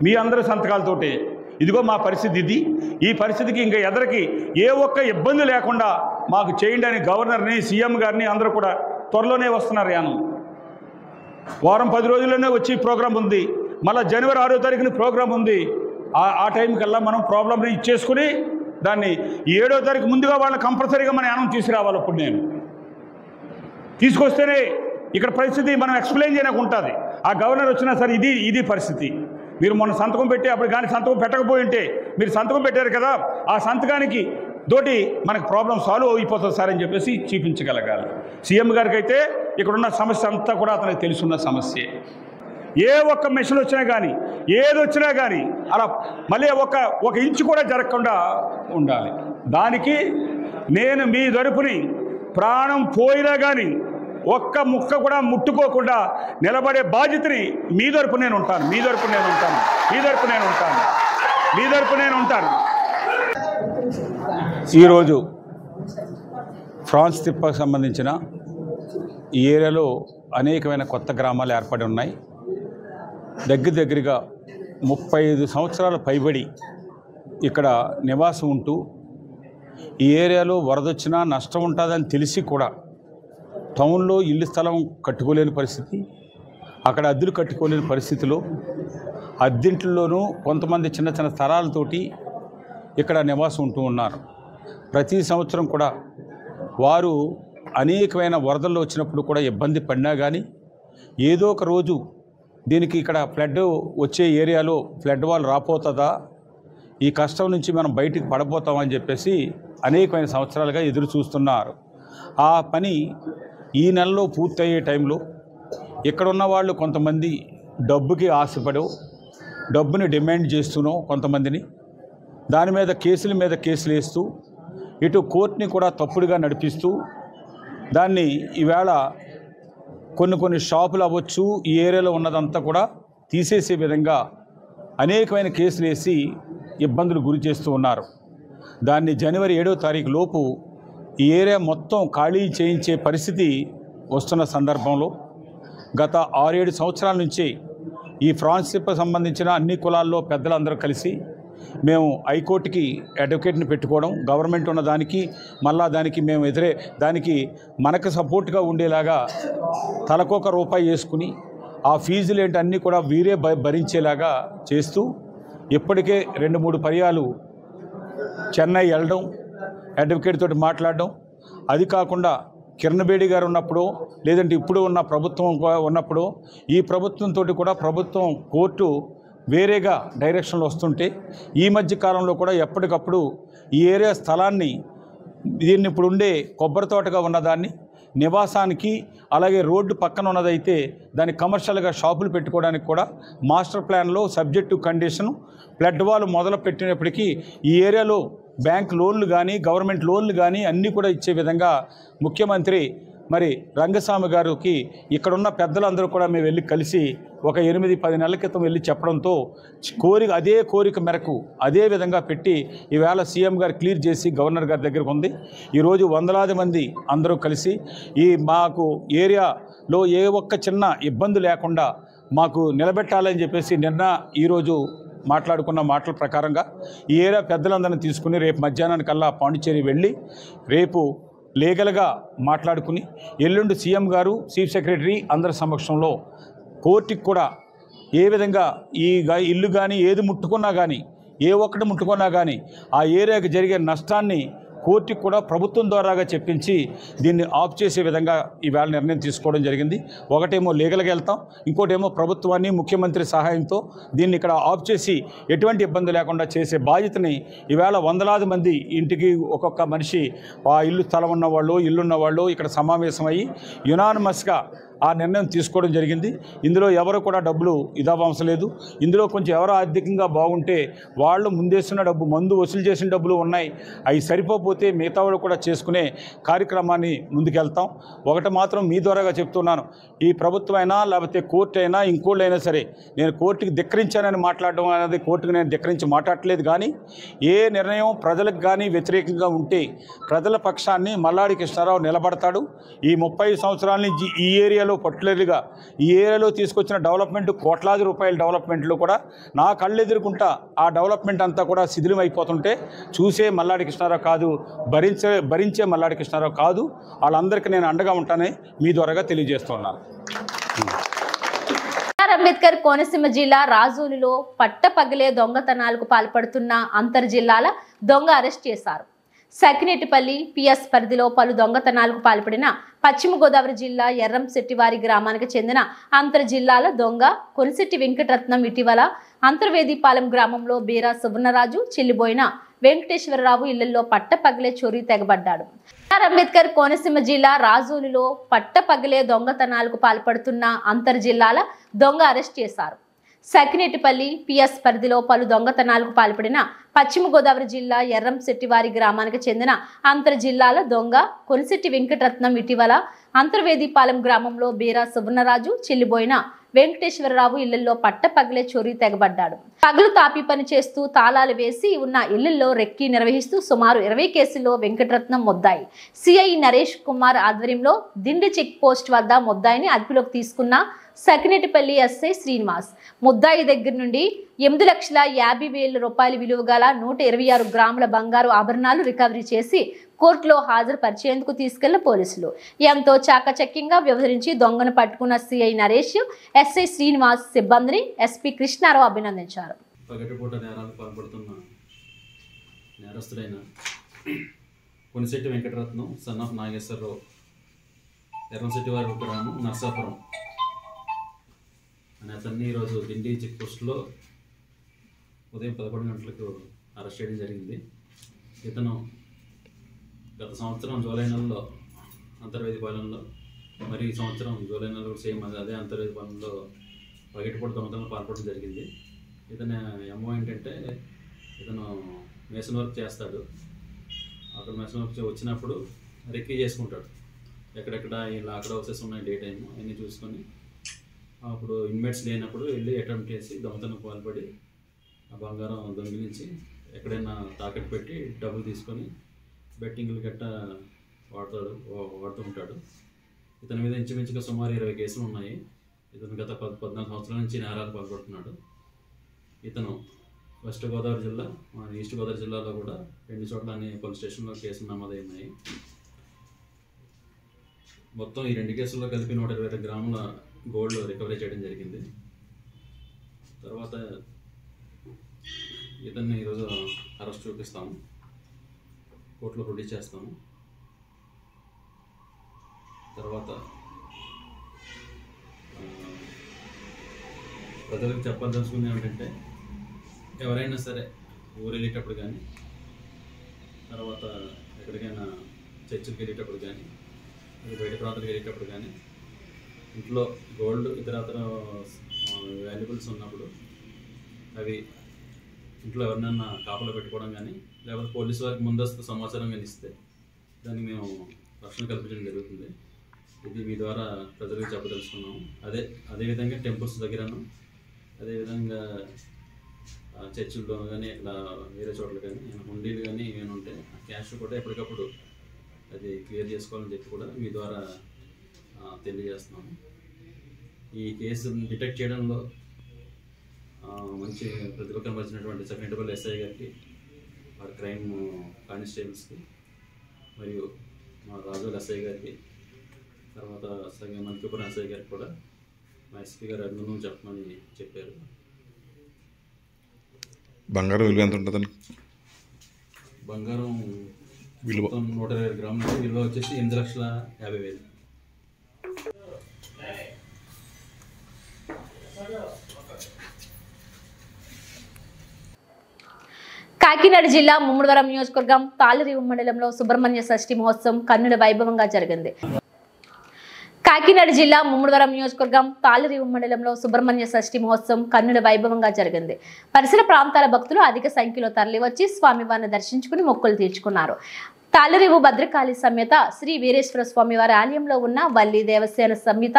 S8: మీ అందరి సంతకాలతోటే ఇదిగో మా పరిస్థితి ఇది, ఈ పరిస్థితికి ఇంకా ఎదరికి ఏ ఒక్క ఇబ్బంది లేకుండా మాకు చేయండి అని గవర్నర్ని సీఎం గారిని అందరూ కూడా త్వరలోనే వస్తున్నారు. యానం వారం 10 రోజుల్లోనే వచ్చి ప్రోగ్రాం ఉంది. మళ్ళీ జనవరి 6వ తారీఖున ప్రోగ్రాం ఉంది. ఆ టైంకల్లా మనం ప్రాబ్లమ్ని ఇచ్చేసుకుని దాన్ని 7వ తారీఖు ముందుగా వాళ్ళని కంపల్సరీగా మన యానం తీసుకురావాలి. అప్పుడు నేను తీసుకొస్తేనే ఇక్కడ పరిస్థితి మనం ఎక్స్ప్లెయిన్ చేయడానికి ఉంటుంది. ఆ గవర్నర్ వచ్చినా సరే ఇది పరిస్థితి, మీరు మొన్న సంతకం పెట్టి అప్పుడు కానీ సంతకం పెట్టకపోయి ఉంటే మీరు సంతకం పెట్టారు కదా, ఆ సంతకానికి తోటి మనకు ప్రాబ్లం సాల్వ్ అయిపోతుంది సార్ అని చెప్పేసి చూపించగలగాలి. సీఎం గారికి అయితే ఇక్కడున్న సమస్య అంతా కూడా అతనికి తెలుసున్న సమస్యే. ఏ ఒక్క మిషన్ వచ్చినా కానీ ఏది వచ్చినా కానీ అలా మళ్ళీ ఒక ఇంచు కూడా జరగకుండా ఉండాలి. దానికి నేను మీ తరపుని ప్రాణం పోయినా కానీ ఒక్క ముక్క కూడా ముట్టుకోకుండా నిలబడే బాధ్యతని మీ తరపు నేను ఉంటాను. ఈరోజు ఫ్రాన్స్ తిప్పకు సంబంధించిన ఈ ఏరియాలో అనేకమైన కొత్త గ్రామాలు ఏర్పడి ఉన్నాయి. దగ్గరగా 35 సంవత్సరాల పైబడి ఇక్కడ నివాసం ఉంటూ ఈ ఏరియాలో వరదొచ్చినా నష్టం ఉంటుందని తెలిసి కూడా టౌన్లో ఇల్లు స్థలం కట్టుకోలేని పరిస్థితి, అక్కడ అద్దెలు కట్టుకోలేని పరిస్థితిలో అద్దెంట్లోనూ కొంతమంది చిన్న స్థలాలతోటి ఇక్కడ నివాసం ఉంటూ ఉన్నారు. ప్రతి సంవత్సరం కూడా వారు అనేకమైన వరదల్లో వచ్చినప్పుడు కూడా ఇబ్బంది పడినా కానీ ఏదో ఒక రోజు దీనికి ఇక్కడ ఫ్లడ్ వచ్చే ఏరియాలో ఫ్లడ్ వాల్ రాపోతుందా, ఈ కష్టం నుంచి మనం బయటికి పడబోతామని చెప్పేసి అనేకమైన సంవత్సరాలుగా ఎదురు చూస్తున్నారు. ఆ పని ఈ నెలలో పూర్తయ్యే టైంలో ఇక్కడున్న వాళ్ళు కొంతమంది డబ్బుకి ఆశపడో డబ్బుని డిమాండ్ చేస్తూనో కొంతమందిని దాని మీద కేసులు వేస్తూ ఇటు కోర్టుని కూడా తప్పుడుగా నడిపిస్తూ దాన్ని ఈవేళ కొన్ని షాపులు అవ్వచ్చు ఈ ఏరియాలో ఉన్నదంతా కూడా తీసేసే విధంగా అనేకమైన కేసులు వేసి ఇబ్బందులు గురి చేస్తూ ఉన్నారు. దాన్ని జనవరి 7వ తారీఖు లోపు ఈ ఏరియా మొత్తం ఖాళీ చేయించే పరిస్థితి వస్తున్న సందర్భంలో గత 6-7 సంవత్సరాల నుంచి ఈ ఫ్రాన్స్షిప్కి సంబంధించిన అన్ని కులాల్లో పెద్దలందరూ కలిసి మేము హైకోర్టుకి అడ్వకేట్ని పెట్టుకోవడం, గవర్నమెంట్ ఉన్న దానికి మళ్ళా దానికి మేము దానికి మనకు సపోర్ట్గా ఉండేలాగా తలకొక రూపాయి వేసుకుని ఆ ఫీజులు ఏంటి అన్నీ కూడా వీరే భరించేలాగా చేస్తూ ఇప్పటికే 2-3 పర్యాలు చెన్నై వెళ్ళడం, అడ్వకేట్ తోటి మాట్లాడడం, అది కాకుండా కిరణ్ బేడి గారు ఉన్నప్పుడు లేదంటే ఇప్పుడు ఉన్న ప్రభుత్వం ఉన్నప్పుడు ఈ ప్రభుత్వంతో కూడా ప్రభుత్వం కోర్టు వేరేగా డైరెక్షన్లో వస్తుంటే ఈ మధ్య కాలంలో కూడా ఎప్పటికప్పుడు ఈ ఏరియా స్థలాన్ని దీన్ని ఇప్పుడు ఉండే కొబ్బరి తోటగా ఉన్నదాన్ని నివాసానికి, అలాగే రోడ్డు పక్కన ఉన్నదైతే దాన్ని కమర్షియల్గా షాపులు పెట్టుకోవడానికి కూడా మాస్టర్ ప్లాన్లో సబ్జెక్టు కండిషను ఫ్లడ్ వాల్ మొదలు పెట్టినప్పటికీ ఈ ఏరియాలో బ్యాంక్ లోన్లు కానీ గవర్నమెంట్ లోన్లు కానీ అన్నీ కూడా ఇచ్చే విధంగా ముఖ్యమంత్రి మరి రంగస్వామి గారికి ఇక్కడున్న పెద్దలందరూ కూడా మేము వెళ్ళి కలిసి ఒక 8-10 నెలల క్రితం వెళ్ళి చెప్పడంతో అదే కోరిక మేరకు అదే విధంగా పెట్టి ఈవేళ సీఎం గారు క్లియర్ చేసి గవర్నర్ గారి దగ్గరకు ఉంది. ఈరోజు వందలాది మంది అందరూ కలిసి ఈ మాకు ఏరియాలో ఏ ఒక్క చిన్న ఇబ్బంది లేకుండా మాకు నిలబెట్టాలని చెప్పేసి ఈరోజు మాట్లాడుకున్న మాటల ప్రకారంగా ఈ ఏరియా పెద్దలందరినీ తీసుకుని రేపు మధ్యాహ్నానికల్లా పాండిచ్చేరి వెళ్ళి రేపు లీగల్గా మాట్లాడుకుని ఎల్లుండి సీఎం గారు చీఫ్ సెక్రటరీ అందరి సమక్షంలో కోర్టుకి కూడా ఏ విధంగా ఈ ఇల్లు కానీ ఏది ముట్టుకున్నా కానీ ఏ ఒక్కటి ముట్టుకున్నా కానీ ఆ ఏరియాకి జరిగే నష్టాన్ని కోర్టుకి కూడా ప్రభుత్వం ద్వారాగా చెప్పించి దీన్ని ఆఫ్ చేసే విధంగా ఈవేళ నిర్ణయం తీసుకోవడం జరిగింది. ఒకటేమో లీగల్గా వెళ్తాం, ఇంకోటేమో ప్రభుత్వాన్ని ముఖ్యమంత్రి సహాయంతో దీన్ని ఇక్కడ ఆఫ్ చేసి ఎటువంటి ఇబ్బంది లేకుండా చేసే బాధ్యతని ఈవేళ వందలాది మంది ఇంటికి ఒక్కొక్క మనిషి ఆ ఇల్లు స్థలం ఉన్నవాళ్ళు ఇల్లున్నవాళ్ళు ఇక్కడ సమావేశమయ్యి యునానిమస్గా ఆ నిర్ణయం తీసుకోవడం జరిగింది. ఇందులో ఎవరు కూడా డబ్బులు ఇవ్వవలసిన లేదు. ఇందులో కొంచెం ఎవరు ఆర్థికంగా బాగుంటే వాళ్ళు ముందేస్తున్న డబ్బు మందు వసూలు చేసిన డబ్బులు ఉన్నాయి, అవి సరిపోతే మిగతా వాళ్ళు కూడా చేసుకునే కార్యక్రమాన్ని ముందుకెళ్తాం. ఒకటి మాత్రం మీ ద్వారాగా చెప్తున్నాను, ఈ ప్రభుత్వం అయినా లేకపోతే కోర్టు అయినా ఇంకోళ్ళు అయినా సరే నేను కోర్టుకి ధిక్కరించానని మాట్లాడడం అనేది కోర్టుకు నేను ధిక్కరించి మాట్లాడలేదు. కానీ ఏ నిర్ణయం ప్రజలకు కానీ వ్యతిరేకంగా ఉంటే ప్రజల పక్షాన్ని మల్లాడి కృష్ణారావు నిలబడతాడు. ఈ 30 సంవత్సరాల నుంచి ఈ ఏరియాలో పర్టికులర్గా ఈ ఏరియాలో తీసుకొచ్చిన డెవలప్మెంట్ కోట్లాది రూపాయల డెవలప్మెంట్లు కూడా నా కళ్ళు ఎదుర్కొంటా ఆ డెవలప్మెంట్ అంతా కూడా శిథిలం అయిపోతుంటే చూసే మల్లాడి కృష్ణారావు కాదు, భరించే మల్లాడి కృష్ణారావు కాదు, వాళ్ళందరికీ నేను అండగా ఉంటానని మీ ద్వారాగా తెలియజేస్తున్నాను.
S2: అంబేద్కర్ కోనసీమ జిల్లా రాజోలులో పట్టపగలే దొంగతనాలకు పాల్పడుతున్న అంతర్ జిల్లాల దొంగ అరెస్ట్ చేశారు. సకినేటిపల్లి పిఎస్ పరిధిలో పలు దొంగతనాలకు పాల్పడిన పశ్చిమ గోదావరి జిల్లా ఎర్రంశెట్టివారి గ్రామానికి చెందిన అంతర్ జిల్లాల దొంగ కొనిశెట్టి వెంకటరత్నం ఇటీవల అంతర్వేదిపాలెం గ్రామంలో బీరా సువర్ణరాజు, చెల్లిబోయిన వెంకటేశ్వరరావు ఇళ్లలో పట్టపగలే చోరీ తెగబడ్డాడు. అంబేద్కర్ కోనసీమ జిల్లా రాజోలులో పట్టపగలే దొంగతనాలకు పాల్పడుతున్న అంతర్ జిల్లాల దొంగ అరెస్ట్ చేశారు. సకినేటిపల్లి పిఎస్ పరిధిలో పలు దొంగతనాలకు పాల్పడిన పశ్చిమ గోదావరి జిల్లా ఎర్రంశెట్టివారి గ్రామానికి చెందిన అంతర్ జిల్లాల దొంగ కొనిశెట్టి వెంకటరత్నం ఇటీవల అంతర్వేదిపాలెం గ్రామంలో బీరా సువర్ణరాజు, చెల్లిబోయిన వెంకటేశ్వరరావు ఇళ్లలో పట్టపగలే చోరీ తెగబడ్డాడు. పగలు తాపి పని చేస్తూ తాళాలు వేసి ఉన్న ఇళ్లలో రెక్కి నిర్వహిస్తూ సుమారు 20 కేసుల్లో వెంకటరత్నం ముద్దాయి. సిఐ నరేష్ కుమార్ ఆధ్వర్యంలో దిండి చెక్ పోస్ట్ వద్ద ముద్దాయిని అదుపులోకి తీసుకున్న సకినేటిపల్లి ఎస్ఐ శ్రీనివాస్ ముద్దాయి దగ్గర నుండి 8,50,000 రూపాయల విలువ గల 126 గ్రాముల బంగారు ఆభరణాలు రికవరీ చేసి కోర్టులో హాజరుపరిచేందుకు తీసుకెళ్లిన పోలీసులు ఎంతో చాకచక్యంగా వ్యవహరించి దొంగను పట్టుకున్న సిఐ నరేష్, ఎస్ఐ శ్రీనివాస్ సిబ్బందిని ఎస్పీ కృష్ణారావు అభినందించారు.
S9: పగటిపూట నేరాలకు పాల్పడుతున్న నేరస్తుడైన కొనిశెట్టి వెంకటరత్నం సన్ ఆఫ్ నాగేశ్వరరావు, ఎర్రంశెట్టివారి గ్రామం నర్సాపురం అనే అతన్ని ఈరోజు దిండి చెక్ పోస్టులో ఉదయం 11 గంటలకు అరెస్ట్ చేయడం జరిగింది. ఇతను గత సంవత్సరం జూలై నెలలో అంతర్వేదిపాలెంలో, మరి ఈ సంవత్సరం జూలై నెలలో సేమ్ అదే అంతర్వేదిపాలెంలో పగటిపూట దొంగతనం పాల్పడడం జరిగింది. ఇతని ఎంఓ ఏంటంటే ఇతను మేసన్ వర్క్ చేస్తాడు. అక్కడ మేసన్ వర్క్ వచ్చినప్పుడు రెక్కీ చేసుకుంటాడు. ఎక్కడెక్కడ లాక్డ్ హౌసెస్ ఉన్నాయి డే టైం అన్నీ చూసుకొని అప్పుడు ఇన్మేట్స్ లేనప్పుడు వెళ్ళి అటెంప్ట్ చేసి దొంగతనం పాల్పడి ఆ బంగారం దొంగిలించి ఎక్కడైనా తాకట్టు పెట్టి డబ్బులు తీసుకొని బెట్టింగ్లు గట్టా వాడుతూ ఉంటాడు. ఇతని మీద ఇంచుమించుగా సుమారు 20 కేసులు ఉన్నాయి. ఇతను గత 14 సంవత్సరాల నుంచి నేరాలు పాల్పడుతున్నాడు. ఇతను వెస్ట్ గోదావరి జిల్లా, మన ఈస్ట్ గోదావరి జిల్లాలో కూడా 2 చోట్ల అన్ని పోలీస్ స్టేషన్లో కేసులు నమోదై ఉన్నాయి. మొత్తం ఈ 2 కేసుల్లో కలిపి 120 గ్రాముల గోల్డ్ రికవరీ చేయడం జరిగింది. తర్వాత ఇతన్ని ఈరోజు అరెస్ట్ చూపిస్తాము, కోర్టులో ప్రొడ్యూస్ చేస్తాము. తర్వాత ప్రజలకు చెప్పాల్సింది ఏమిటంటే ఎవరైనా సరే ఊరు వెళ్ళేటప్పుడు కానీ తర్వాత ఎక్కడికైనా చర్చికి వెళ్ళేటప్పుడు కానీ బయట ప్రాంతాలకు వెళ్ళేటప్పుడు కానీ ఇంట్లో గోల్డ్ ఇతర వాల్యుబుల్స్ ఉన్నప్పుడు అవి ఇంట్లో ఎవరినైనా కాపలో పెట్టుకోవడం కానీ లేకపోతే పోలీసు వారికి ముందస్తు సమాచారం కానీ ఇస్తే దానికి మేము రక్షణ కల్పించడం జరుగుతుంది. ఇది మీ ద్వారా ప్రజలకు చెప్పదలుచుకున్నాము. అదేవిధంగా టెంపుల్స్ దగ్గరను, అదేవిధంగా చర్చిల్లో కానీ ఇట్లా వేరే చోట్ల కానీ హుండీలు కానీ ఏమైనా ఉంటే క్యాష్ కూడా ఎప్పటికప్పుడు అది క్లియర్ చేసుకోవాలని చెప్పి కూడా మీ ద్వారా తెలియజేస్తున్నాము. ఈ కేసును డిటెక్ట్ చేయడంలో మంచి ప్రతిభ కనబరిచినటువంటి సబ్ ఇన్స్పెక్టర్ ఎస్ఐ గారికి, వారి క్రైమ్ కానిస్టేబుల్స్కి, మరియు మా రాజోల్ ఎస్ఐ గారికి, తర్వాత మల్కీపురం ఎస్ఐ గారికి కూడా మా ఎస్పీ గారు అభినందనలు చెప్పమని చెప్పారు.
S10: బంగారం విలువ ఎంత ఉంటుందండి?
S9: బంగారం
S10: విలువ
S9: 120 గ్రాములు, విలువ వచ్చేసి 8,50,000.
S2: కాకినాడ జిల్లా ముమ్మడివరం నియోజకవర్గం తాళరేవు మండలంలో సుబ్రహ్మణ్య షష్ఠి మహోత్సవం కన్నుల వైభవంగా జరిగింది. కాకినాడ జిల్లా ముమ్మడివరం నియోజకవర్గం తాళరేవు మండలంలో సుబ్రహ్మణ్య షష్ఠి మహోత్సవం కన్నుల వైభవంగా జరిగింది. పరిసర ప్రాంతాల భక్తులు అధిక సంఖ్యలో తరలివచ్చి స్వామివారిని దర్శించుకుని మొక్కులు తీర్చుకున్నారు. తాళరేవు భద్రకాళి సమేత శ్రీ వీరేశ్వర స్వామివారి ఆలయంలో ఉన్న వల్లి దేవసేన సమేత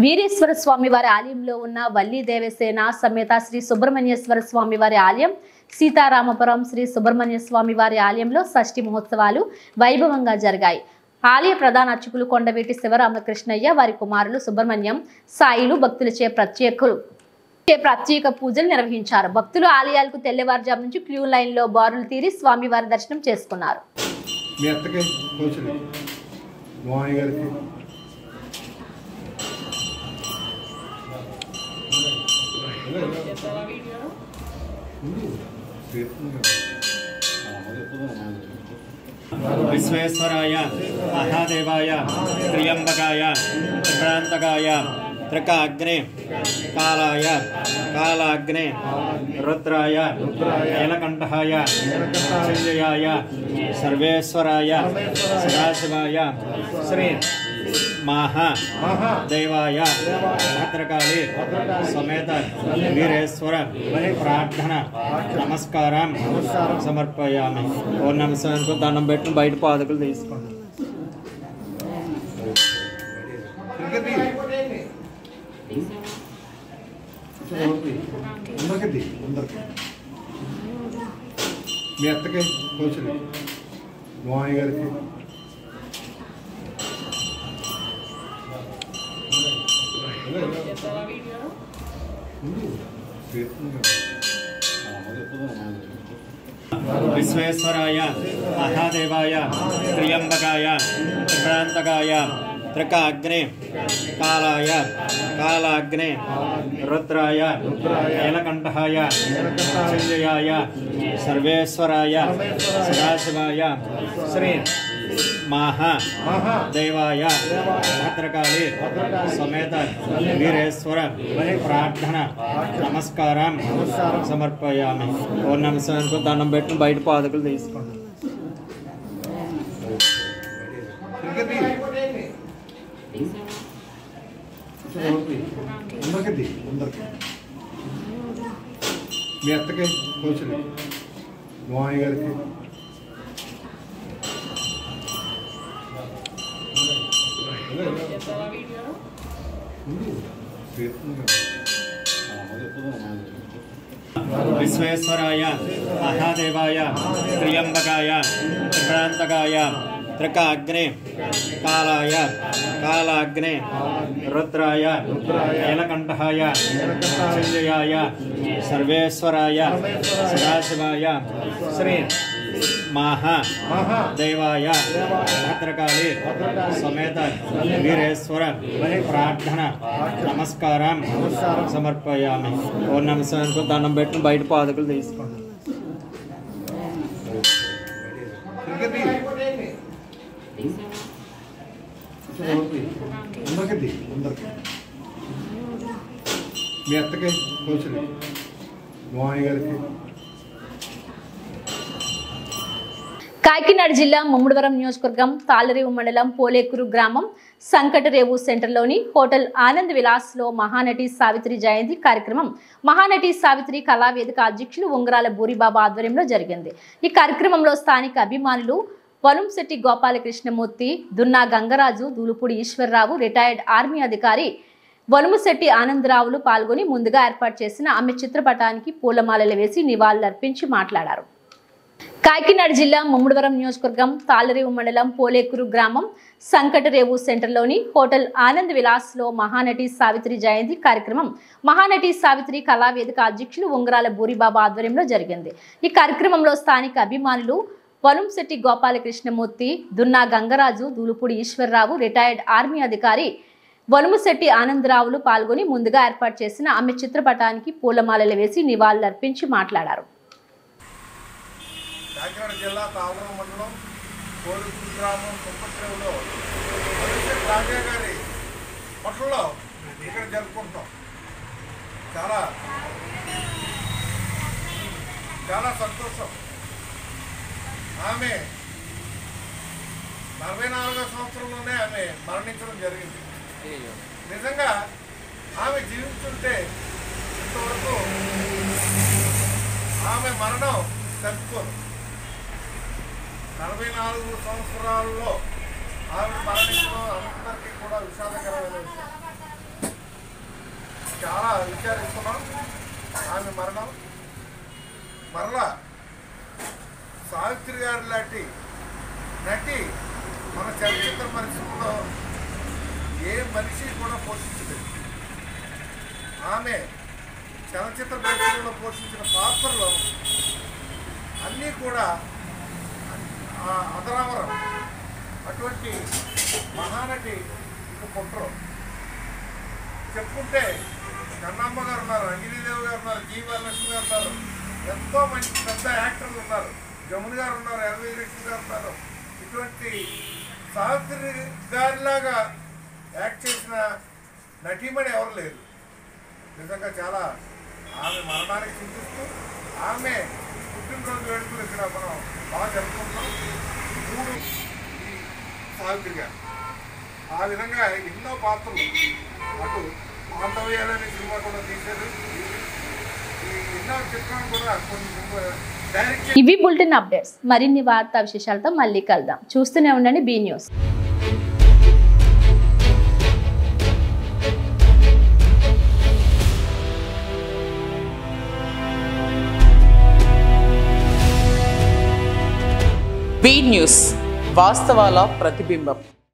S2: వీరేశ్వర స్వామివారి ఆలయంలో ఉన్న వల్లి దేవసేన సమేత శ్రీ సుబ్రహ్మణ్యేశ్వర స్వామివారి ఆలయం, సీతారామపురం శ్రీ సుబ్రహ్మణ్య స్వామి వారి ఆలయంలో షష్ఠి మహోత్సవాలు వైభవంగా జరిగాయి. ఆలయ ప్రధాన అర్చకులు కొండవీటి శివరామకృష్ణయ్య, వారి కుమారులు సుబ్రహ్మణ్యం, సాయిలు భక్తులచే ప్రత్యేక పూజలు నిర్వహించారు. భక్తులు ఆలయాలకు తెల్లవారుజాము నుంచి క్యూ లైన్ లో బారులు తీరి స్వామివారి దర్శనం చేసుకున్నారు.
S11: విశ్వేశ్వరాయ మహాదేవాయ త్ర్యంబకాయ త్రిభ్రాంతకాయ త్రికాగ్నే కాలాయ కాలాగ్నే రుద్రాయ నీలకంఠాయ సంజయాయ సర్వేశ్వరాయ సదాశివాయ శ్రీ మహాదేవాయ భద్రకాళి సమేత వీరేశ్వర ప్రార్థన నమస్కారం సమర్పయామి. ఓం నమః శివాయ. దండం పెట్టిన బయట పాదకులు తీసుకోండి.
S6: మీ అత్తకి కూర్చుని మామయ్య గారికి
S11: విశ్వేశ్వరాయ మహాదేవాయ త్ర్యంబకాయ త్రిభ్రాంతకాయ త్రికాగ్నే కాలాయ కాలాగ్నే రుద్రాయ నీలకంఠాయ సంజయాయ సర్వేశ్వరాయ సదాశివాయ శ్రీ మహాదేవాయ భద్రకాళి సమేత వీరేశ్వర ప్రార్థన నమస్కారం సమర్పయామి. ఓం నమః శివాయ. దండం పెట్టిన బయట పాదకులు తీసుకోండి.
S6: మీ అత్తకి కూర్చుని మామయ్య గారికి
S11: విశ్వేశ్వరాయ మహాదేవాయ త్ర్యంబకాయ త్రిభ్రాంతకాయ త్రికాగ్నే కాలాయ కాలాగ్నే రుద్రాయ నీలకంఠాయ సంజయాయ సర్వేశ్వరాయ సదాశివాయ శ్రీ మహాదేవాయ భద్రకాళి సమేత వీరేశ్వర ప్రార్థన నమస్కారం సమర్పయామి. ఓం నమః శివాయ. దండం పెట్టిన బయట పాదకులు తీసుకోండి.
S6: మీ అత్తకి కూర్చుని మామయ్య గారికి
S2: కాకినాడ జిల్లా ముమ్మడివరం నియోజకవర్గం తాళరేవు మండలం పోలేకూరు గ్రామం సంకటరేవు సెంటర్లోని హోటల్ ఆనంద్ విలాస్లో మహానటి సావిత్రి జయంతి కార్యక్రమం మహానటి సావిత్రి కళావేదిక అధ్యక్షులు ఉంగరాల బూరిబాబు ఆధ్వర్యంలో జరిగింది. ఈ కార్యక్రమంలో స్థానిక అభిమానులు వలంశెట్టి గోపాలకృష్ణమూర్తి, దున్నా గంగరాజు, దూలుపూడి ఈశ్వర్రావు, రిటైర్డ్ ఆర్మీ అధికారి వనుమశెట్టి ఆనందరావులు పాల్గొని ముందుగా ఏర్పాటు చేసిన ఆమె చిత్రపటానికి పూలమాలలు వేసి నివాళులర్పించి మాట్లాడారు. కాకినాడ జిల్లా ముమ్మడివరం నియోజకవర్గం తాళరేవు మండలం పోలేకూరు గ్రామం సంకటరేవు సెంటర్లోని హోటల్ ఆనంద్ విలాస్లో మహానటి సావిత్రి జయంతి కార్యక్రమం మహానటి సావిత్రి కళావేదిక అధ్యక్షులు ఉంగరాల బూరిబాబు ఆధ్వర్యంలో జరిగింది. ఈ కార్యక్రమంలో స్థానిక అభిమానులు వలంశెట్టి గోపాలకృష్ణమూర్తి, దున్నా గంగరాజు, దూలుపూడి ఈశ్వర్రావు, రిటైర్డ్ ఆర్మీ అధికారి వనుమశెట్టి ఆనందరావులు పాల్గొని ముందుగా ఏర్పాటు చేసిన ఆమె చిత్రపటానికి పూలమాలలు వేసి నివాళులర్పించి మాట్లాడారు.
S6: కాకినాడ జిల్లా తాళరేవు మండలం పోలేకూరు గ్రామం సంకటరేవులో రాజయ్య గారి పట్లలో ఇక్కడ జరుపుకుంటాం. చాలా చాలా సంతోషం. ఆమె 44వ సంవత్సరంలోనే ఆమె మరణించడం జరిగింది. నిజంగా ఆమె జీవించుంటే ఇంతవరకు ఆమె మరణం తప్పుకోదు. 44 సంవత్సరాల్లో ఆమె మరణించడం అందరికీ కూడా విషాదకరమైన విషయం. చాలా విచారిస్తున్నాం ఆమె మరణం. మరలా సావిత్రి గారి లాంటి నటి మన చలనచిత్ర పరిశ్రమలో ఏ మనిషి కూడా పోషించలేదు. ఆమె చలనచిత్ర పరిశ్రమలో పోషించిన పాత్రలు అన్నీ కూడా అదరామరం. అటువంటి మహానటి ఇక పుట్టరు. చెప్పుకుంటే కన్నమ్మ గారు ఉన్నారు, అంజనీదేవి గారు ఉన్నారు, జీ వరలక్ష్మి గారు ఉన్నారు, ఎంతో మంచి పెద్ద యాక్టర్లు ఉన్నారు, జమున గారు ఉన్నారు, ఎల్వి లక్ష్మి గారు ఉన్నారు. ఇటువంటి సావిత్రి గారిలాగా యాక్ట్ చేసిన నటీమణి ఎవరు లేదు. నిజంగా చాలా ఆమె మరణానికి చింతిస్తూ ఆమె పుట్టినరోజు వేడుకలు ఇక్కడ మనం బాగా జరుపుకుంటున్నాం. 3 ఈ సావిత్రి గారు ఆ విధంగా ఎన్నో పాత్రలు అటు ఆంతవ్యాలనే సినిమా కూడా తీశారు. ఈ ఎన్నో చిత్రాలు కూడా కొన్ని డైరెక్ట్.
S2: ఇవి బులెటిన్ అప్డేట్స్. మరిన్ని వార్తా విశేషాలతో మళ్ళీ కలుద్దాం. చూస్తూనే ఉండండి బీ న్యూస్.
S1: బీ న్యూస్, వాస్తవాల ప్రతిబింబం.